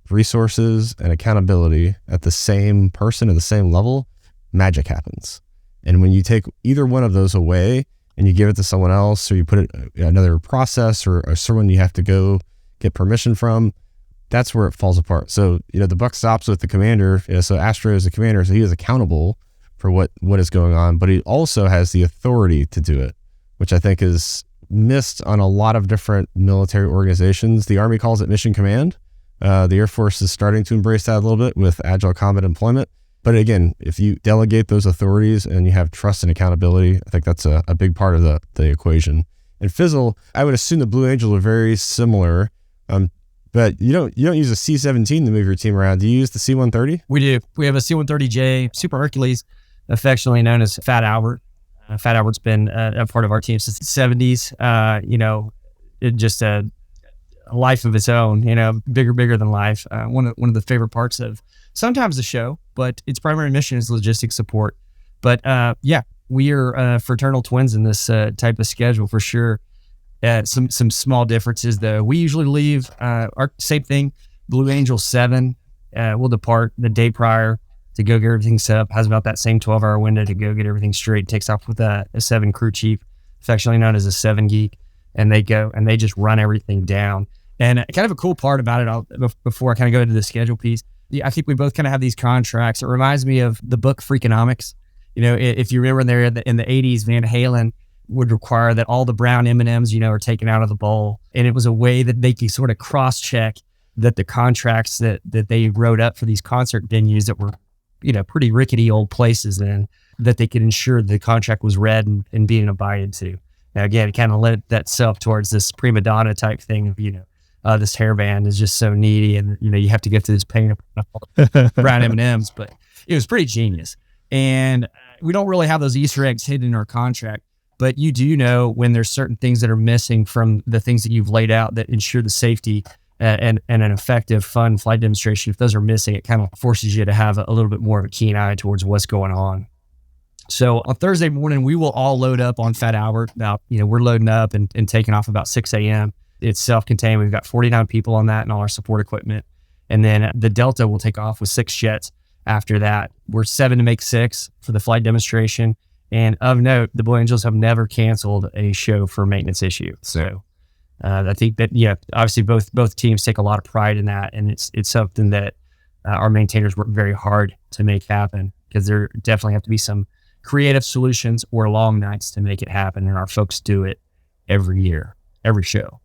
resources, and accountability at the same person at the same level, magic happens. And when you take either one of those away and you give it to someone else, or you put it in another process or someone you have to go get permission from, that's where it falls apart. So, the buck stops with the commander. So Astro is the commander, so he is accountable for what is going on, but he also has the authority to do it, which I think is missed on a lot of different military organizations. The Army calls it mission command. The Air Force is starting to embrace that a little bit with Agile combat employment. But again, if you delegate those authorities and you have trust and accountability, I think that's a big part of the equation. And Fizzle, I would assume the Blue Angels are very similar, but you don't use a C-17 to move your team around. Do you use the C-130? We do. We have a C-130J, Super Hercules, affectionately known as Fat Albert. Fat Albert's been a part of our team since the 70s. Just a life of its own, bigger than life. One of the favorite parts of sometimes the show, but its primary mission is logistics support. But we are fraternal twins in this type of schedule for sure. Some small differences though. We usually leave our same thing. Blue Angel 7 will depart the day prior to go get everything set up. Has about that same 12-hour window to go get everything straight. Takes off with a 7 crew chief, affectionately known as a 7 geek, and they go and they just run everything down. And kind of a cool part about it, before I kind of go into the schedule piece, I think we both kind of have these contracts. It reminds me of the book Freakonomics. If you remember there in the 80s, Van Halen would require that all the brown M&Ms, are taken out of the bowl. And it was a way that they could sort of cross-check that the contracts that they wrote up for these concert venues that were, pretty rickety old places then, that they could ensure the contract was read and being abided to. Now, again, it kind of led that self towards this prima donna type thing of, this hairband is just so needy and, you have to get to this pain of brown M&Ms, but it was pretty genius. And we don't really have those Easter eggs hidden in our contract, but you do know when there's certain things that are missing from the things that you've laid out that ensure the safety and an effective, fun flight demonstration. If those are missing, it kind of forces you to have a little bit more of a keen eye towards what's going on. So on Thursday morning, we will all load up on Fat Albert. Now, we're loading up and taking off about 6 a.m. It's self-contained. We've got 49 people on that and all our support equipment. And then the Delta will take off with 6 jets after that. We're 7 to make 6 for the flight demonstration. And of note, the Blue Angels have never canceled a show for a maintenance issue. So I think that, obviously both teams take a lot of pride in that. And it's something that our maintainers work very hard to make happen, because there definitely have to be some creative solutions or long nights to make it happen. And our folks do it every year, every show.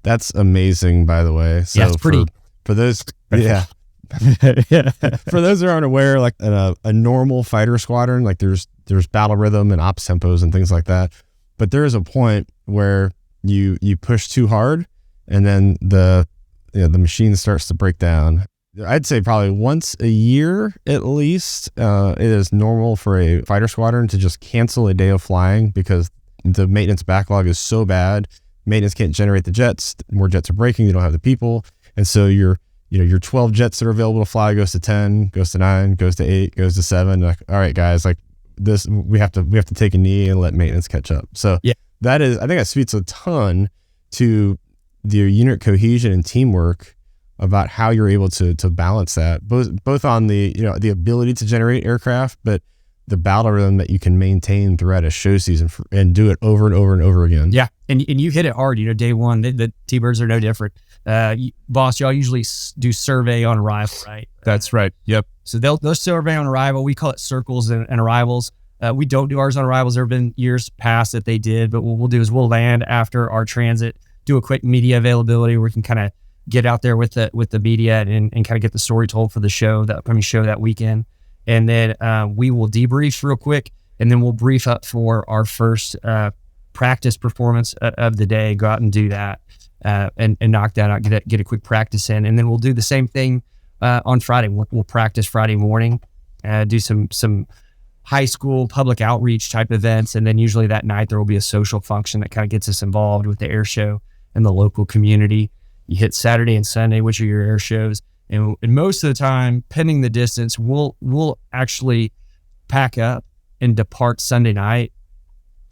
That's amazing, by the way. So it's pretty. For those, yeah. For those that aren't aware, like a normal fighter squadron, like there's battle rhythm and ops tempos and things like that. But there is a point where you push too hard, and then the machine starts to break down. I'd say probably once a year at least, it is normal for a fighter squadron to just cancel a day of flying because the maintenance backlog is so bad. Maintenance can't generate the jets. More jets are breaking. You don't have the people. And so your 12 jets that are available to fly goes to 10, goes to 9, goes to 8, goes to 7. Like, all right, guys, like this, we have to take a knee and let maintenance catch up. So I think that speaks a ton to the unit cohesion and teamwork about how you're able to balance that, both on the the ability to generate aircraft, but the battle rhythm that you can maintain throughout a show season and do it over and over and over again. Yeah, and you hit it hard. Day one, the T-Birds are no different. Boss, y'all usually do survey on arrival, right? That's right. Yep. So they'll survey on arrival. We call it circles and arrivals. We don't do ours on arrivals. There have been years past that they did, but what we'll do is we'll land after our transit, do a quick media availability where we can kind of get out there with the media and kind of get the story told for the show, the upcoming show that weekend. And then we will debrief real quick, and then we'll brief up for our first practice performance of the day. Go out and do that and knock that out, get a quick practice in. And then we'll do the same thing on Friday. We'll practice Friday morning, do some high school public outreach type events. And then usually that night there will be a social function that kind of gets us involved with the air show and the local community. You hit Saturday and Sunday, which are your air shows. And most of the time, pending the distance, we'll actually pack up and depart Sunday night.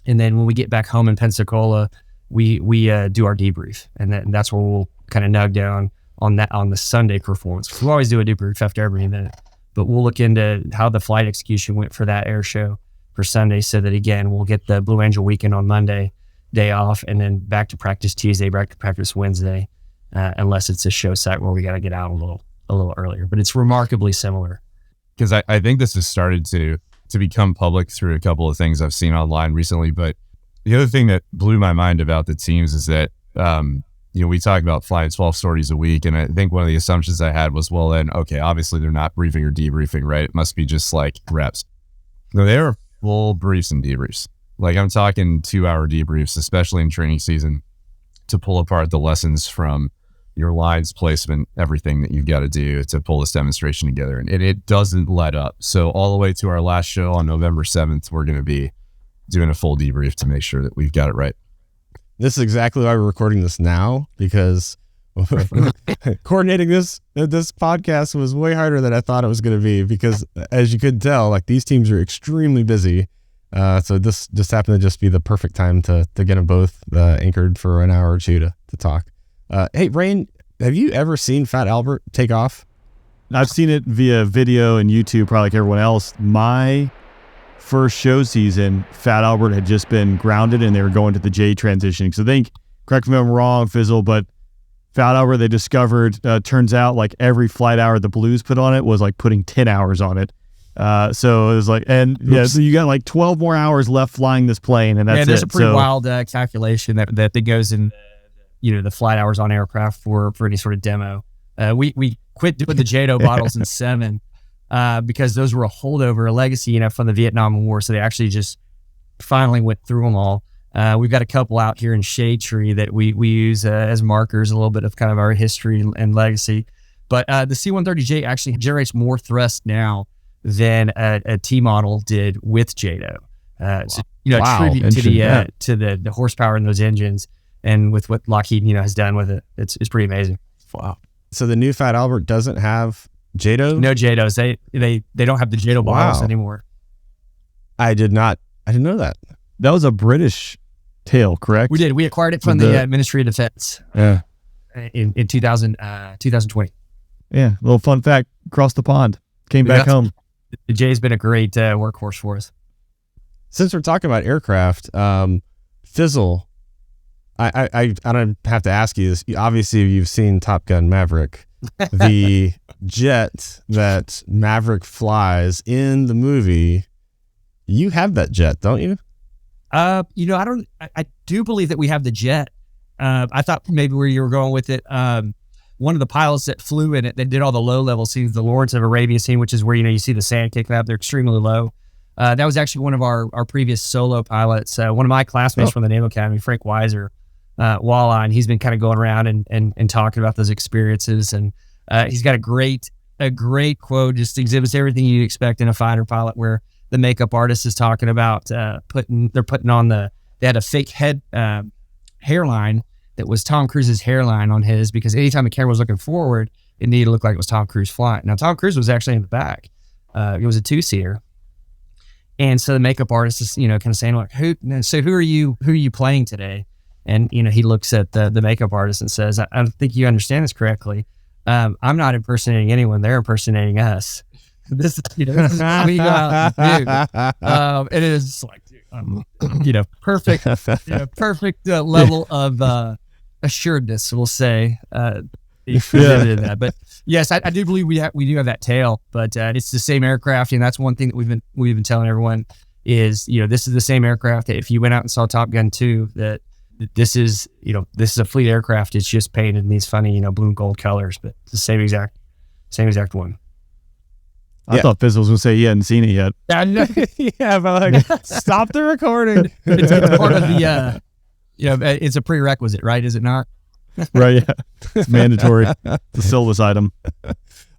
And then when we get back home in Pensacola, we do our debrief, and that's where we'll kind of nug down on the Sunday performance. We always do a debrief after every event, but we'll look into how the flight execution went for that air show for Sunday, so that again we'll get the Blue Angel weekend on Monday, day off, and then back to practice Tuesday, back to practice Wednesday, unless it's a show site where we got to get out a little earlier. But it's remarkably similar. Because I think this has started to become public through a couple of things I've seen online recently. But the other thing that blew my mind about the teams is that, we talk about flying 12 sorties a week. And I think one of the assumptions I had was, well, then, okay, obviously they're not briefing or debriefing, right? It must be just like reps. No, they are full briefs and debriefs. Like I'm talking 2-hour debriefs, especially in training season, to pull apart the lessons from your lines, placement, everything that you've got to do to pull this demonstration together. And it doesn't let up. So all the way to our last show on November 7th, we're going to be doing a full debrief to make sure that we've got it right. This is exactly why we're recording this now, because coordinating this podcast was way harder than I thought it was going to be, because as you could tell, like these teams are extremely busy. So this just happened to just be the perfect time to get them both anchored for an hour or two to talk. Hey, Rain, have you ever seen Fat Albert take off? I've seen it via video and YouTube, probably like everyone else. My first show season, Fat Albert had just been grounded and they were going to the J transition. Because I think, correct me if I'm wrong, Fizzle, but Fat Albert, they discovered, turns out like every flight hour the Blues put on it was like putting 10 hours on it. So it was like, and Oops. yeah, so you got like 12 more hours left flying this plane, and that's it. There's a pretty So- wild calculation that goes in, the flight hours on aircraft for any sort of demo. We quit doing the JATO bottles in 7 because those were a holdover, a legacy, from the Vietnam War. So they actually just finally went through them all. We've got a couple out here in Shade Tree that we use as markers, a little bit of kind of our history and legacy. But the C-130J actually generates more thrust now than a T model did with JATO. So, Wow. tribute to the horsepower in those engines, and with what Lockheed has done with it, it's pretty amazing. Wow. So the new Fat Albert doesn't have JATO? No JATOs. They don't have the JATO bottles anymore. I didn't know that. That was a British tail, correct? We did. We acquired it from the Ministry of Defense Yeah. in 2020. Yeah, a little fun fact, across the pond, came back home. The J's been a great workhorse for us. Since we're talking about aircraft, Fizzle, I don't have to ask you this. Obviously, you've seen Top Gun Maverick. The jet that Maverick flies in the movie, you have that jet, don't you? I do believe that we have the jet. I thought maybe where you were going with it. One of the pilots that flew in it, that did all the low level scenes, the Lawrence of Arabia scene, which is where, you see the sand kicking up. They're extremely low. That was actually one of our previous solo pilots. One of my classmates from the Naval Academy, Frank Weiser, Walleye, and he's been kind of going around and talking about those experiences. And he's got a great quote, just exhibits everything you'd expect in a fighter pilot, where the makeup artist is talking about they had a fake head hairline that was Tom Cruise's hairline on his, because anytime the camera was looking forward, it needed to look like it was Tom Cruise flying. Now, Tom Cruise was actually in the back. It was a 2-seater. And so the makeup artist is, kind of saying, like, who are you playing today? And, he looks at the makeup artist and says, I don't think you understand this correctly. I'm not impersonating anyone. They're impersonating us. This is what we go out and do. It is like, perfect, perfect level of assuredness, we'll say. That. But yes, I do believe we do have that tail, but it's the same aircraft, and that's one thing that we've been telling everyone is, this is the same aircraft that if you went out and saw Top Gun 2, that this is a fleet aircraft. It's just painted in these funny, blue and gold colors, but it's the same exact one. I thought Fizzle was going to say he hadn't seen it yet. Yeah, but like, stop the recording. It's part of the, it's a prerequisite, right? Is it not? Right, yeah. It's mandatory. It's a syllabus item.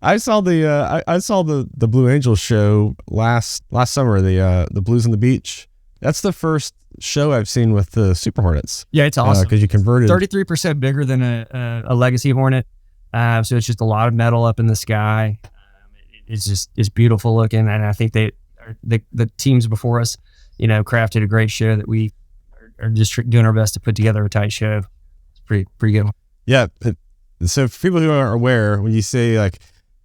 I saw the Blue Angels show last summer, the Blues on the Beach. That's the first show I've seen with the Super Hornets. Yeah, it's awesome. Because you converted 33% bigger than a Legacy Hornet. So it's just a lot of metal up in the sky. It's beautiful looking, and I think the teams before us, crafted a great show that we are just doing our best to put together a tight show. It's pretty good. Yeah. So for people who aren't aware, when you say like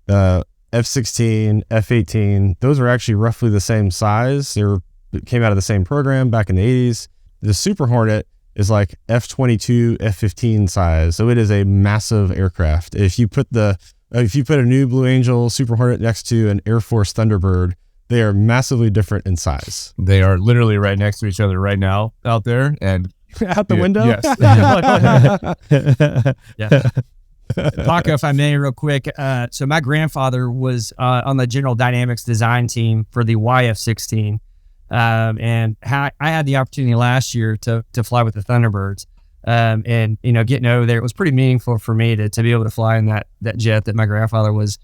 F-16, F-18, those are actually roughly the same size. It came out of the same program back in the 80s. The Super Hornet is like F-22, F-15 size. So it is a massive aircraft. If you put a new Blue Angel Super Hornet next to an Air Force Thunderbird, they are massively different in size. They are literally right next to each other right now out there. And out the window? Yes. Yeah. Paco, if I may, real quick. So my grandfather was on the General Dynamics design team for the YF-16. And I had the opportunity last year to fly with the Thunderbirds. And, getting over there, it was pretty meaningful for me to be able to fly in that jet that my grandfather was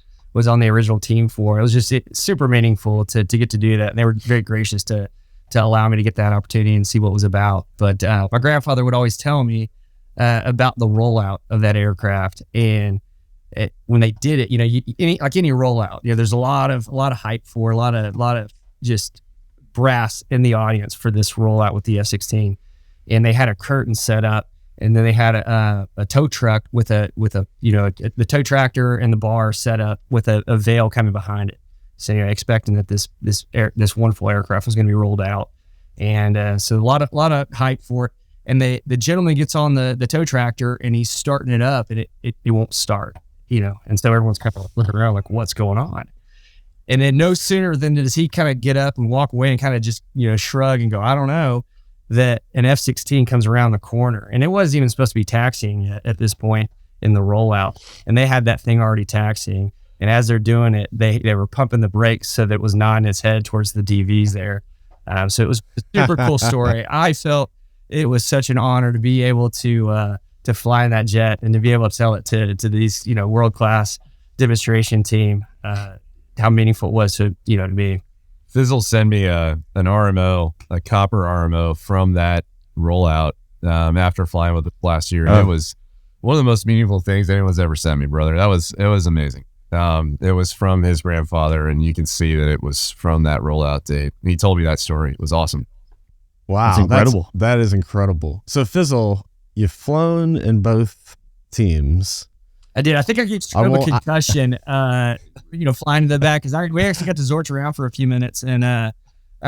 on the original team for. It was just super meaningful to get to do that. And they were very gracious to allow me to get that opportunity and see what it was about. But my grandfather would always tell me about the rollout of that aircraft. And when they did it, any rollout, there's a lot of hype for, a lot of just brass in the audience for this rollout with the F-16. And they had a curtain set up, and then they had a tow truck with the tow tractor and the bar set up with a veil coming behind it. So expecting that this wonderful aircraft was going to be rolled out. And so a lot of hype for it. And the gentleman gets on the tow tractor, and he's starting it up, and it won't start, and so everyone's kind of looking around like, what's going on? And then no sooner than does he kind of get up and walk away and kind of just, shrug and go, I don't know, that an F-16 comes around the corner. And it wasn't even supposed to be taxiing yet at this point in the rollout. And they had that thing already taxiing. And as they're doing it, they were pumping the brakes so that it was nodding its head towards the DVs there. So it was a super cool story. I felt it was such an honor to be able to fly in that jet and to be able to tell it to these, world-class demonstration team, how meaningful it was to me. Fizzle sent me an RMO, a copper RMO from that rollout after flying with it last year. And it was one of the most meaningful things anyone's ever sent me, brother. It was amazing. It was from his grandfather, and you can see that it was from that rollout date. He told me that story. It was awesome. Wow. That's incredible. That is incredible. So Fizzle, you've flown in both teams. I did. I think I gave Strum a concussion, flying to the back, because we actually got to zorch around for a few minutes, and I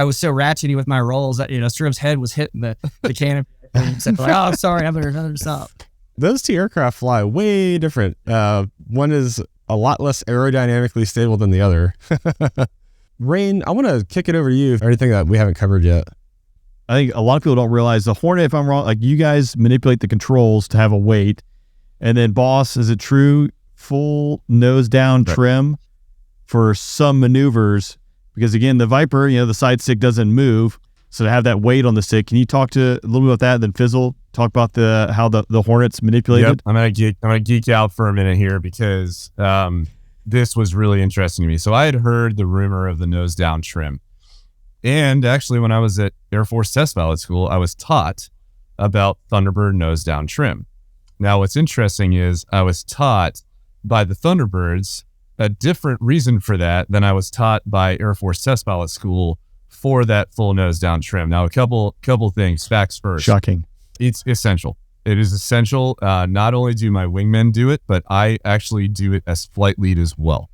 was so ratchety with my rolls that, Strum's head was hitting the canopy. And so like, oh, sorry, I better stop. Those two aircraft fly way different. One is a lot less aerodynamically stable than the other. Rain, I want to kick it over to you for anything that we haven't covered yet. I think a lot of people don't realize the Hornet, if I'm wrong, like you guys manipulate the controls to have a weight. And then boss, is it true full nose down trim for some maneuvers? Because again, the Viper, the side stick doesn't move. So to have that weight on the stick, can you talk a little bit about that? And then Fizzle, talk about how the Hornets manipulated. Yep. I'm gonna geek out for a minute here because this was really interesting to me. So I had heard the rumor of the nose down trim. And actually, when I was at Air Force Test Pilot School, I was taught about Thunderbird nose down trim. Now, what's interesting is I was taught by the Thunderbirds a different reason for that than I was taught by Air Force Test Pilot School for that full nose down trim. Now, a couple things, facts first. Shocking. It's essential. It is essential. Not only do my wingmen do it, but I actually do it as flight lead as well.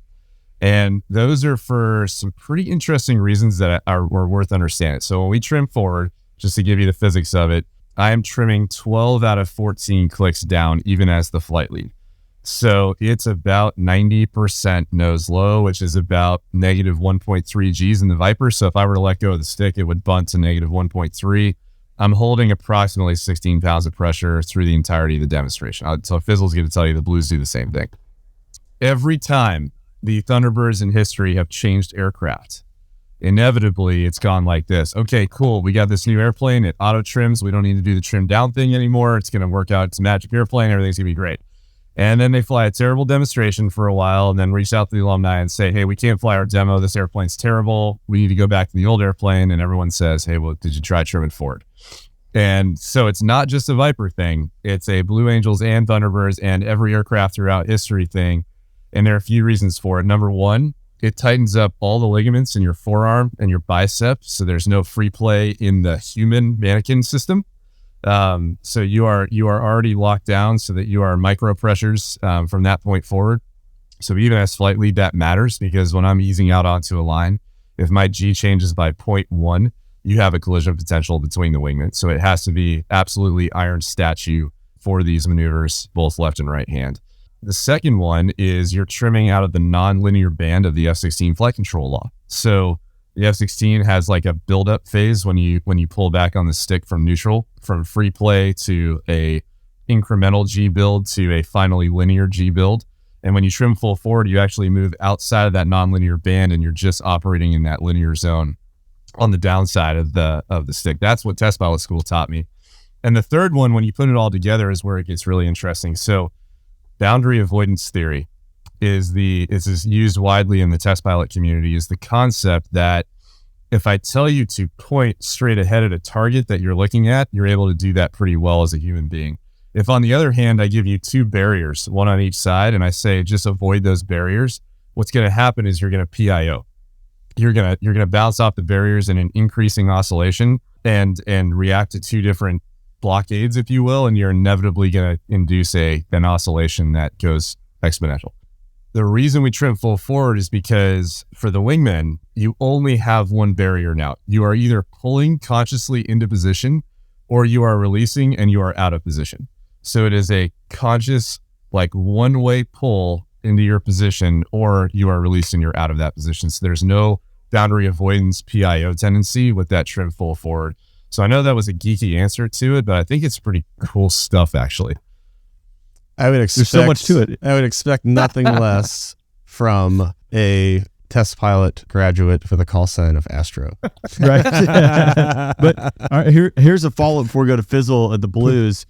And those are for some pretty interesting reasons that are worth understanding. So when we trim forward, just to give you the physics of it, I am trimming 12 out of 14 clicks down, even as the flight lead. So it's about 90% nose low, which is about negative 1.3 Gs in the Viper. So if I were to let go of the stick, it would bunt to negative 1.3. I'm holding approximately 16 pounds of pressure through the entirety of the demonstration. So Fizzle's going to tell you the Blues do the same thing. Every time the Thunderbirds in history have changed aircraft, inevitably it's gone like this. Okay, cool. We got this new airplane. It auto trims. We don't need to do the trim down thing anymore. It's going to work out. It's a magic airplane. Everything's going to be great. And then they fly a terrible demonstration for a while and then reach out to the alumni and say, hey, we can't fly our demo. This airplane's terrible. We need to go back to the old airplane. And everyone says, hey, well, did you try trimming forward? And so it's not just a Viper thing. It's a Blue Angels and Thunderbirds and every aircraft throughout history thing. And there are a few reasons for it. Number one, it tightens up all the ligaments in your forearm and your bicep. So there's no free play in the human mannequin system. So you are already locked down so that you are micro pressures from that point forward. So even as flight lead, that matters, because when I'm easing out onto a line, if my G changes by 0.1, you have a collision potential between the wingmen. So it has to be absolutely iron statue for these maneuvers, both left and right hand. The second one is you're trimming out of the non-linear band of the F-16 flight control law. So the F-16 has like a build-up phase when you pull back on the stick from neutral, from free play to a incremental G build to a finally linear G build. And when you trim full forward, you actually move outside of that non-linear band, and you're just operating in that linear zone on the downside of the stick. That's what test pilot school taught me. And the third one, when you put it all together, is where it gets really interesting. So boundary avoidance theory is used widely in the test pilot community, is the concept that if I tell you to point straight ahead at a target that you're looking at, you're able to do that pretty well as a human being. If, on the other hand, I give you two barriers, one on each side, and I say just avoid those barriers, what's going to happen is you're going to PIO. You're going to bounce off the barriers in an increasing oscillation and react to two different blockades, if you will, and you're inevitably going to induce an oscillation that goes exponential. The reason we trim full forward is because for the wingmen, you only have one barrier now. You are either pulling consciously into position, or you are releasing and you are out of position. So it is a conscious, like, one-way pull into your position, or you are released and you're out of that position. So there's no boundary avoidance PIO tendency with that trim full forward. So I know that was a geeky answer to it, but I think it's pretty cool stuff, actually. I would expect, there's so much to it. I would expect nothing less from a test pilot graduate for the call sign of Astro. Right. But all right, here's a follow-up before we go to Fizzle at the Blues.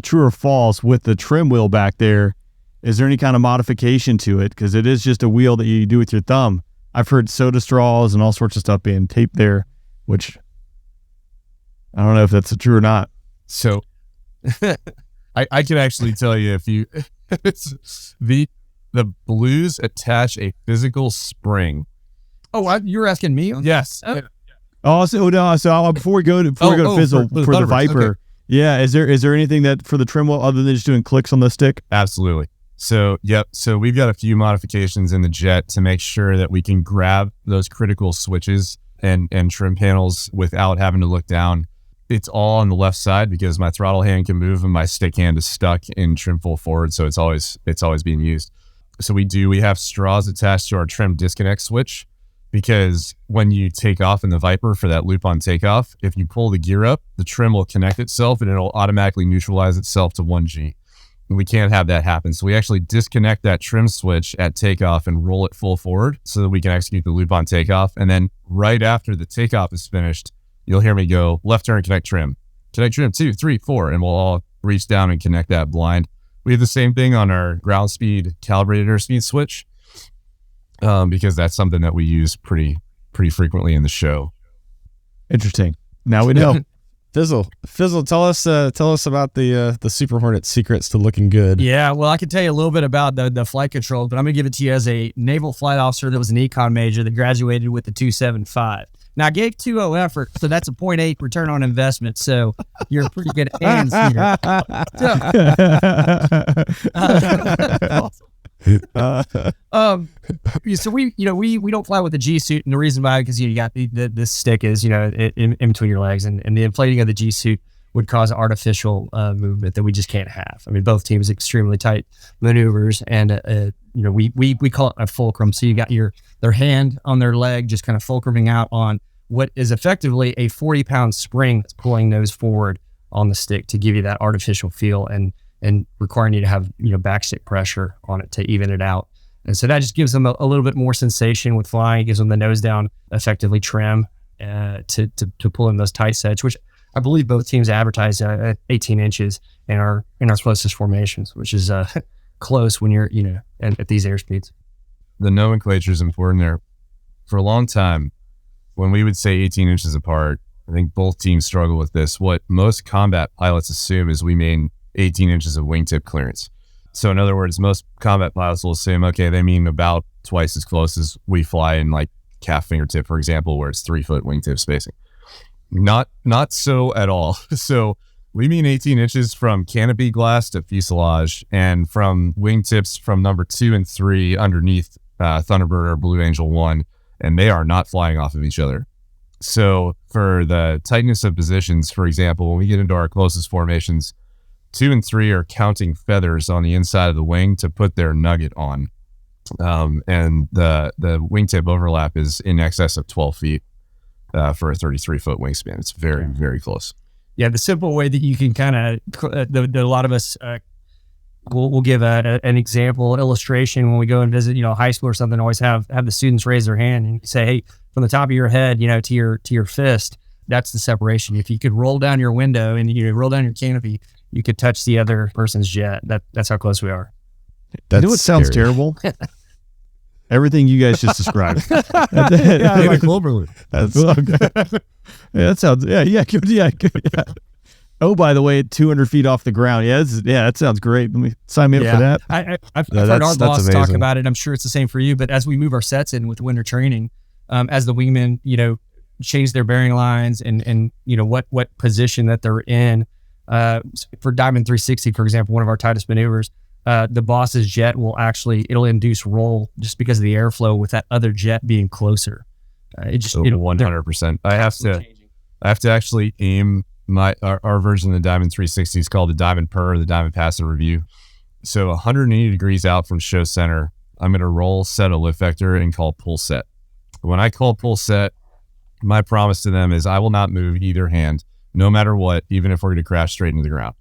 True or false, with the trim wheel back there, is there any kind of modification to it? Because it is just a wheel that you do with your thumb. I've heard soda straws and all sorts of stuff being taped there, which I don't know if that's true or not. So I can actually tell you, if you the Blues attach a physical spring. Oh, you're asking me? Yes. Oh, so no. So before we go to Fizzle for the Viper, okay. Yeah, is there anything that for the trim wheel other than just doing clicks on the stick? Absolutely. So, yep. So we've got a few modifications in the jet to make sure that we can grab those critical switches and trim panels without having to look down. It's all on the left side because my throttle hand can move and my stick hand is stuck in trim full forward. So it's always being used. So we have straws attached to our trim disconnect switch, because when you take off in the Viper for that loop on takeoff, if you pull the gear up, the trim will connect itself and it'll automatically neutralize itself to 1G. And we can't have that happen. So we actually disconnect that trim switch at takeoff and roll it full forward so that we can execute the loop on takeoff. And then right after the takeoff is finished, you'll hear me go left turn, connect trim 2, 3, 4, and we'll all reach down and connect that blind. We have the same thing on our ground speed calibrated airspeed switch, because that's something that we use pretty frequently in the show. Interesting. Now we know. Fizzle, tell us about the Super Hornet secrets to looking good. Yeah, well, I can tell you a little bit about the flight controls, but I'm going to give it to you as a naval flight officer that was an econ major that graduated with the 275. Now, I gave 2.0 effort, so that's a 0.8 return on investment, so you're in pretty good hands here. So we don't fly with the G suit, and the reason why, because you got this stick is in between your legs, and the inflating of the G suit would cause artificial movement that we just can't have. I mean, both teams extremely tight maneuvers, and we call it a fulcrum. So you got their hand on their leg, just kind of fulcruming out on what is effectively a 40-pound spring that's pulling those forward on the stick to give you that artificial feel and requiring you to have backstick pressure on it to even it out. And so that just gives them a little bit more sensation with flying. It gives them the nose down effectively trim to pull in those tight sets, which I believe both teams advertise at 18 inches in our closest formations, which is close when you're at these airspeeds. The nomenclature is important there. For a long time, when we would say 18 inches apart, I think both teams struggle with this. What most combat pilots assume is we mean 18 inches of wingtip clearance. So in other words, most combat pilots will assume, okay, they mean about twice as close as we fly in like calf fingertip, for example, where it's 3 foot wingtip spacing. Not so at all. So We mean 18 inches from canopy glass to fuselage, and from wingtips from number 2 and 3 underneath Thunderbird or Blue Angel 1, and they are not flying off of each other. So for the tightness of positions, for example, when we get into our closest formations, 2 and 3 are counting feathers on the inside of the wing to put their nugget on. And the wingtip overlap is in excess of 12 feet for a 33-foot wingspan. It's very, very close. Yeah, the simple way that you can kind of, a lot of us, we'll give an example, illustration when we go and visit, high school or something. Always have the students raise their hand and say, hey, from the top of your head, to your fist, that's the separation. If you could roll down your window and you roll down your canopy, you could touch the other person's jet. That's how close we are. You know what sounds terrible? Everything you guys just described. Like Cloverleaf. That's okay. Yeah, that sounds. Yeah. Oh, by the way, 200 feet off the ground. Yeah, that sounds great. Let me sign me up for that. I've heard our boss talk about it. I'm sure it's the same for you. But as we move our sets in with winter training, as the wingmen, change their bearing lines and what position that they're in. For Diamond 360, for example, one of our tightest maneuvers, the boss's jet it'll induce roll just because of the airflow with that other jet being closer. It just 100%. I have to actually aim our version of the Diamond 360 is called the Diamond Per, the Diamond Passive Review. So 180 degrees out from show center, I'm going to roll, set a lift vector, and call pull set. When I call pull set, my promise to them is I will not move either hand, no matter what, even if we're going to crash straight into the ground.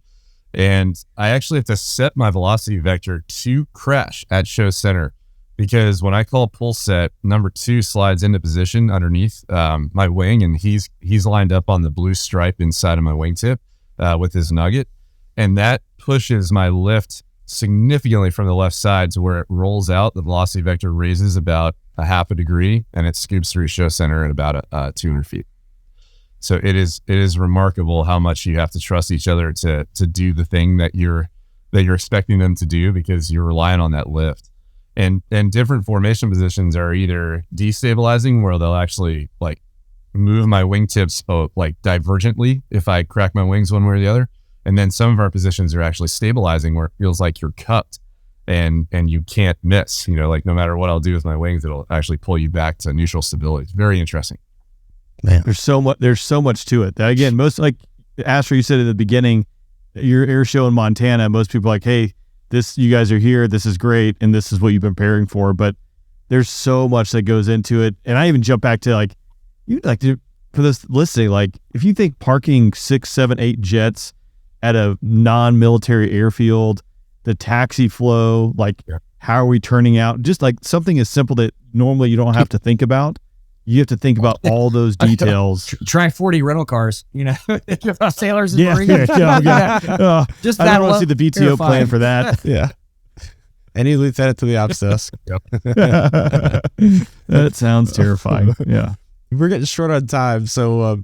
And I actually have to set my velocity vector to crash at show center, because when I call pull set, number 2 slides into position underneath my wing, and he's lined up on the blue stripe inside of my wingtip with his nugget, and that pushes my lift significantly from the left side to where it rolls out. The velocity vector raises about a half a degree, and it scoops through show center at about 200 feet. So it is remarkable how much you have to trust each other to do the thing that you're expecting them to do, because you're relying on that lift. And different formation positions are either destabilizing, where they'll actually like move my wingtips like divergently if I crack my wings one way or the other. And then some of our positions are actually stabilizing, where it feels like you're cupped and you can't miss. Like no matter what I'll do with my wings, it'll actually pull you back to neutral stability. It's very interesting. Man, there's so much to it. Again, most, like Asher, you said at the beginning, your air show in Montana, most people are like, hey, you guys are here, this is great, and this is what you've been preparing for. But there's so much that goes into it. And I even jump back to for this listening, like if you think parking 6, 7, 8 jets at a non-military airfield, the taxi flow, how are we turning out? Just like something as simple that normally you don't have to think about. You have to think about all those details. Try 40 rental cars, sailors and Yeah. Marines. Just I that don't want to see the VTO plan for that. Yeah. Any lieutenant to the ops desk. That sounds terrifying. Yeah. We're getting short on time, so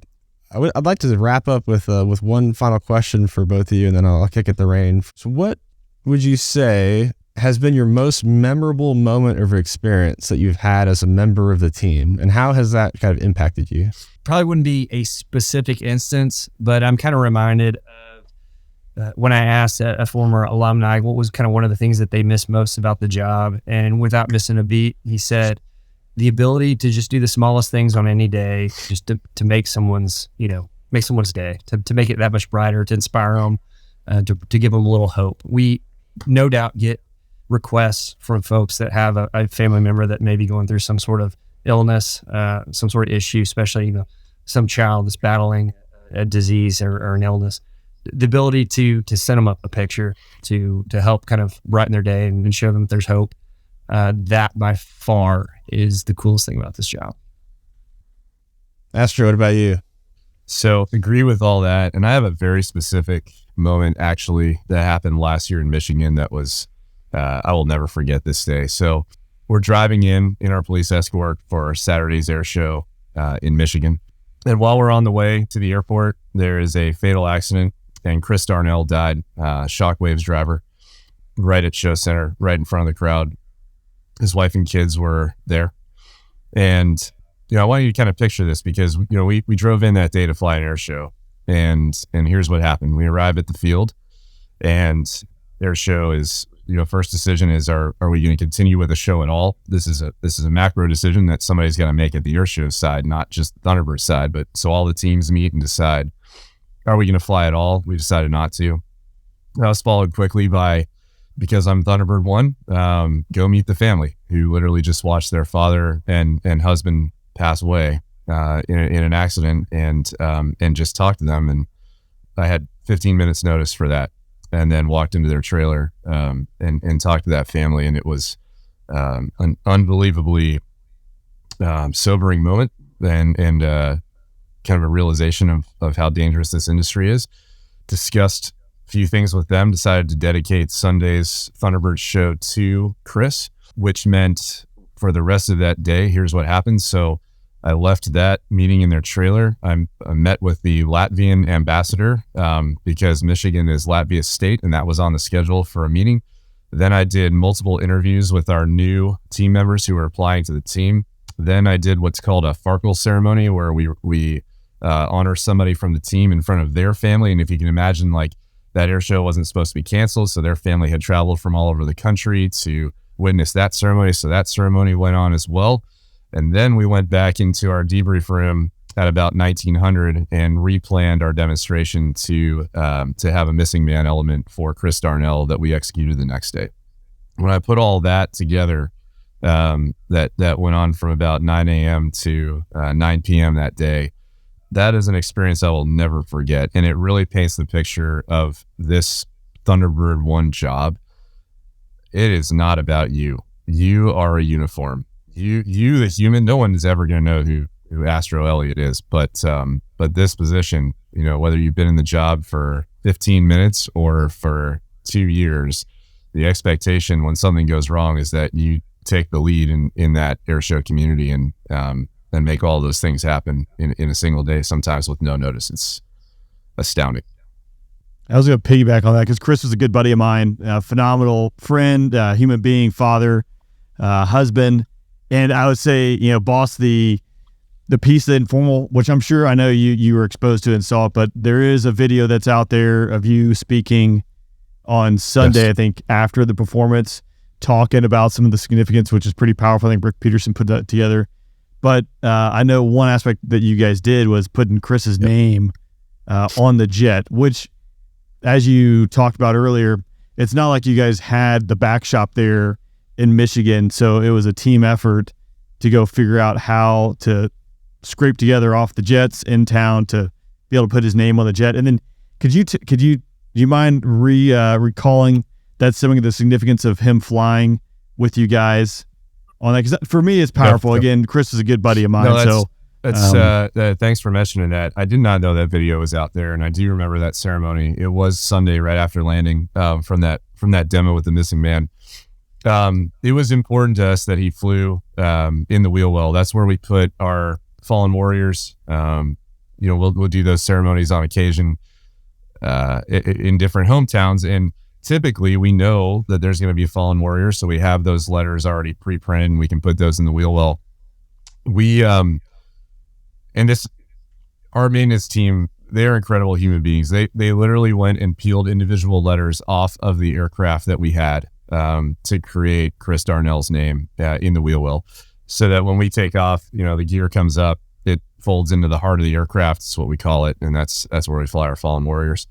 I'd like to wrap up with one final question for both of you, and then I'll kick it the rein. So what would you say has been your most memorable moment of experience that you've had as a member of the team, and how has that kind of impacted you? Probably wouldn't be a specific instance, but I'm kind of reminded of when I asked a former alumni what was kind of one of the things that they missed most about the job. And without missing a beat, he said, the ability to just do the smallest things on any day, just to make someone's day, to make it that much brighter, to inspire them, to give them a little hope. We no doubt get requests from folks that have a family member that may be going through some sort of illness, some sort of issue, especially some child that's battling a disease or an illness. The ability to send them up a picture to help kind of brighten their day and show them that there's hope, that by far is the coolest thing about this job. Astro, what about you? So agree with all that, and I have a very specific moment actually that happened last year in Michigan that was I will never forget this day. So we're driving in our police escort for Saturday's air show in Michigan. And while we're on the way to the airport, there is a fatal accident, and Chris Darnell died, Shockwave's driver, right at show center, right in front of the crowd. His wife and kids were there. And, I want you to kind of picture this, because, we drove in that day to fly an air show. And here's what happened. We arrive at the field, and their show is, first decision is, are we going to continue with the show at all? This is a macro decision that somebody's got to make at the air show side, not just the Thunderbird side. But so all the teams meet and decide, are we going to fly at all? We decided not to. That was followed quickly by, because I'm Thunderbird 1, go meet the family who literally just watched their father and husband pass away in an accident, and just talk to them. And I had 15 minutes notice for that, and then walked into their trailer and talked to that family. And it was an unbelievably sobering moment, and kind of a realization of how dangerous this industry is. Discussed a few things with them, decided to dedicate Sunday's Thunderbird show to Chris, which meant for the rest of that day, here's what happened. So I left that meeting in their trailer. I met with the Latvian ambassador because Michigan is Latvia's state, and that was on the schedule for a meeting. Then I did multiple interviews with our new team members who were applying to the team. Then I did what's called a Farkle ceremony, where we honor somebody from the team in front of their family. And if you can imagine, like, that air show wasn't supposed to be canceled, so their family had traveled from all over the country to witness that ceremony. So that ceremony went on as well. And then we went back into our debrief room at about 1900 and replanned our demonstration to have a missing man element for Chris Darnell that we executed the next day. When I put all that together, that went on from about 9 a.m. to 9 p.m. that day. That is an experience I will never forget. And it really paints the picture of this Thunderbird 1 job. It is not about you. You are a uniform. You the human, no one is ever going to know who Astro Elliott is. But this position, whether you've been in the job for 15 minutes or for 2 years, the expectation when something goes wrong is that you take the lead in that airshow community and make all those things happen in a single day, sometimes with no notice. It's astounding. I was going to piggyback on that because Chris was a good buddy of mine, a phenomenal friend, human being, father, husband. And I would say, boss, the piece of informal, which I'm sure I know you were exposed to and saw it, but there is a video that's out there of you speaking on Sunday, yes, I think, after the performance, talking about some of the significance, which is pretty powerful. I think Rick Peterson put that together. But I know one aspect that you guys did was putting Chris's name on the jet, which, as you talked about earlier, it's not like you guys had the back shop there in Michigan. So it was a team effort to go figure out how to scrape together off the jets in town to be able to put his name on the jet. And then do you mind recalling that's some of the significance of him flying with you guys on that? Because for me, it's powerful. No. Again, Chris is a good buddy of mine. Thanks for mentioning that. I did not know that video was out there, and I do remember that ceremony. It was Sunday right after landing from that demo with the missing man. It was important to us that he flew in the wheel well. That's where we put our fallen warriors. We'll do those ceremonies on occasion in different hometowns, and typically we know that there's going to be a fallen warrior, so we have those letters already pre-printed and we can put those in the wheel well. Our maintenance team, they're incredible human beings. They literally went and peeled individual letters off of the aircraft that we had to create Chris Darnell's name in the wheel well, so that when we take off, the gear comes up, it folds into the heart of the aircraft. That's what we call it, and that's where we fly our fallen warriors.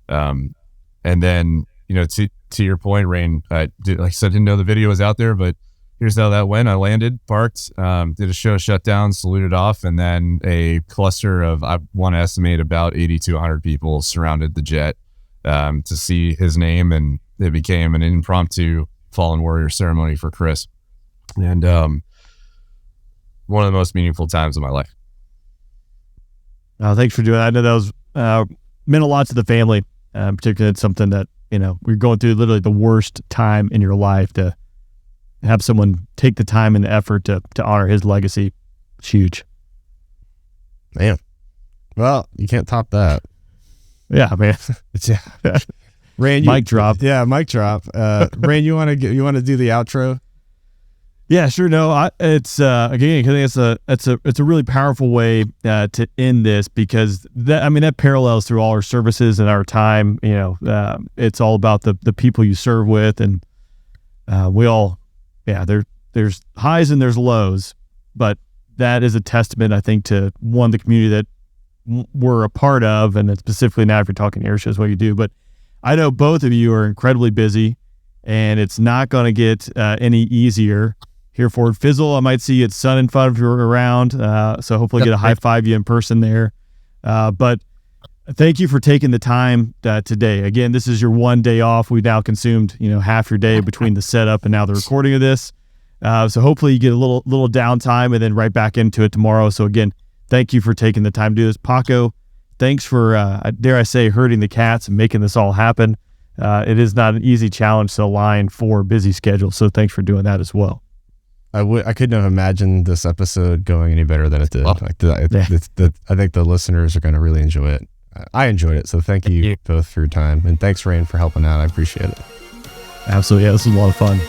And then, to your point, Rain, like I said, didn't know the video was out there, but here's how that went. I landed, parked, did a show shutdown, saluted off, and then a cluster of, I want to estimate, about 80 to 100 people surrounded the jet to see his name, and it became an impromptu fallen warrior ceremony for Chris. And one of the most meaningful times of my life. Thanks for doing that. I know that was meant a lot to the family, particularly it's something that, we're going through literally the worst time in your life. To have someone take the time and the effort to honor his legacy, it's huge. Man. Well, you can't top that. Yeah, man. Rand, mic drop. Yeah, mic drop. Rand, you want to do the outro? Yeah, sure. No, it's again, I think it's a really powerful way to end this, because that parallels through all our services and our time. It's all about the people you serve with, and there's highs and there's lows, but that is a testament, I think, to the community that we're a part of, and specifically now if you're talking air shows, what you do. But I know both of you are incredibly busy, and it's not going to get any easier. Here Ford Fizzle, I might see you at Sun and Fun if you're around. So hopefully get a high five you in person there. But thank you for taking the time today. Again, this is your one day off. We've now consumed half your day between the setup and now the recording of this. So hopefully you get a little downtime and then right back into it tomorrow. So again, thank you for taking the time to do this. Paco, thanks for, dare I say, herding the cats and making this all happen. It is not an easy challenge to align for busy schedules. So thanks for doing that as well. I couldn't have imagined this episode going any better than it did. Well, I think the listeners are going to really enjoy it. I enjoyed it, so thank you both for your time, and thanks, Rain, for helping out. I appreciate it. Absolutely, yeah, this was a lot of fun.